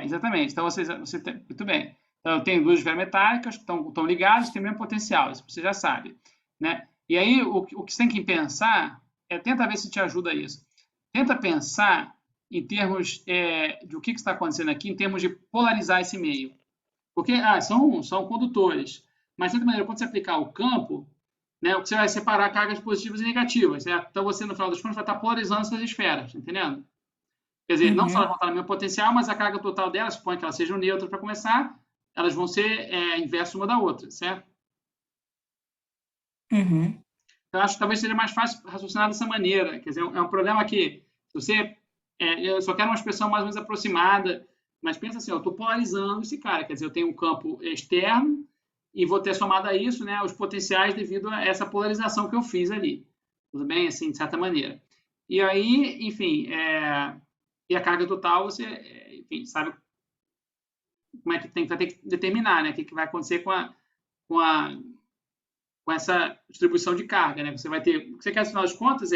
Exatamente. Então, você tem, muito bem. Então, eu tenho duas esferas metálicas que estão ligadas, têm o mesmo potencial, isso você já sabe. Né? E aí, o que você tem que pensar tenta ver se te ajuda isso. Tenta pensar em termos de o que está acontecendo aqui, em termos de polarizar esse meio. Porque são condutores, Mas, de certa maneira, quando você aplicar o campo, né, você vai separar cargas positivas e negativas, certo? Então, você, no final das contas, vai estar polarizando essas esferas, entendendo? Quer dizer, não só elas vão estar no mesmo potencial, mas a carga total delas, suponho que elas sejam neutras para começar, elas vão ser inverso uma da outra, certo? Uhum. Eu acho que talvez seja mais fácil raciocinar dessa maneira. Quer dizer, é um problema que, se você... eu só quero uma expressão mais ou menos aproximada, mas pensa assim, eu estou polarizando esse cara, quer dizer, eu tenho um campo externo e vou ter somado a isso, né, os potenciais devido a essa polarização que eu fiz ali. Tudo bem? Assim, de certa maneira. E aí, enfim, e a carga total, você, enfim, sabe como é que vai ter que determinar, né, o que vai acontecer com essa distribuição de carga, né? Você vai ter, o que você quer, no final das contas,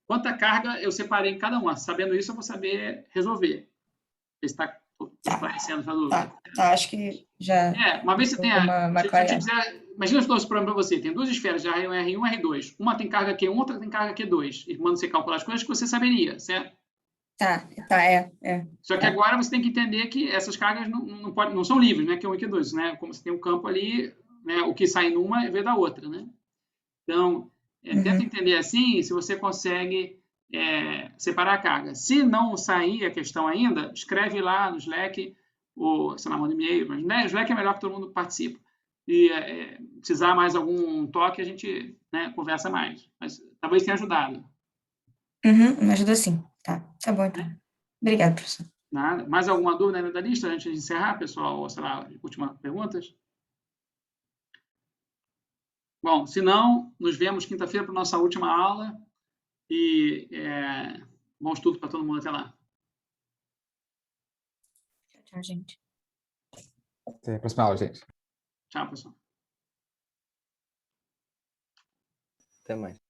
quanta carga eu separei em cada uma. Sabendo isso, eu vou saber resolver. Está esclarecendo essa dúvida. Tá, acho que já... uma vez você tem uma imagina eu estou esse problema para você. Tem duas esferas de R1 e R2. Uma tem carga Q1, outra tem carga Q2. E quando você calcular as coisas, que você saberia, certo? Tá, Só que agora você tem que entender que essas cargas não são livres, né? Q1 e Q2, né? Como você tem um campo ali, né? O que sai numa veio da outra, né? Então, tenta entender assim, se você consegue separar a carga. Se não sair a questão ainda, escreve lá no Slack, ou, sei lá, manda e-mail, mas no Slack é melhor que todo mundo participa. E precisar mais algum toque, a gente, né, conversa mais. Mas talvez tenha ajudado. Me ajuda sim. Tá bom, então. Obrigada, professor. Nada. Mais alguma dúvida ainda da lista, antes de encerrar, pessoal? Ou, sei lá, últimas perguntas? Bom, se não, nos vemos quinta-feira para a nossa última aula. E bom estudo para todo mundo até lá. Tchau, gente. Até a próxima aula, gente. Tchau, pessoal. Até mais.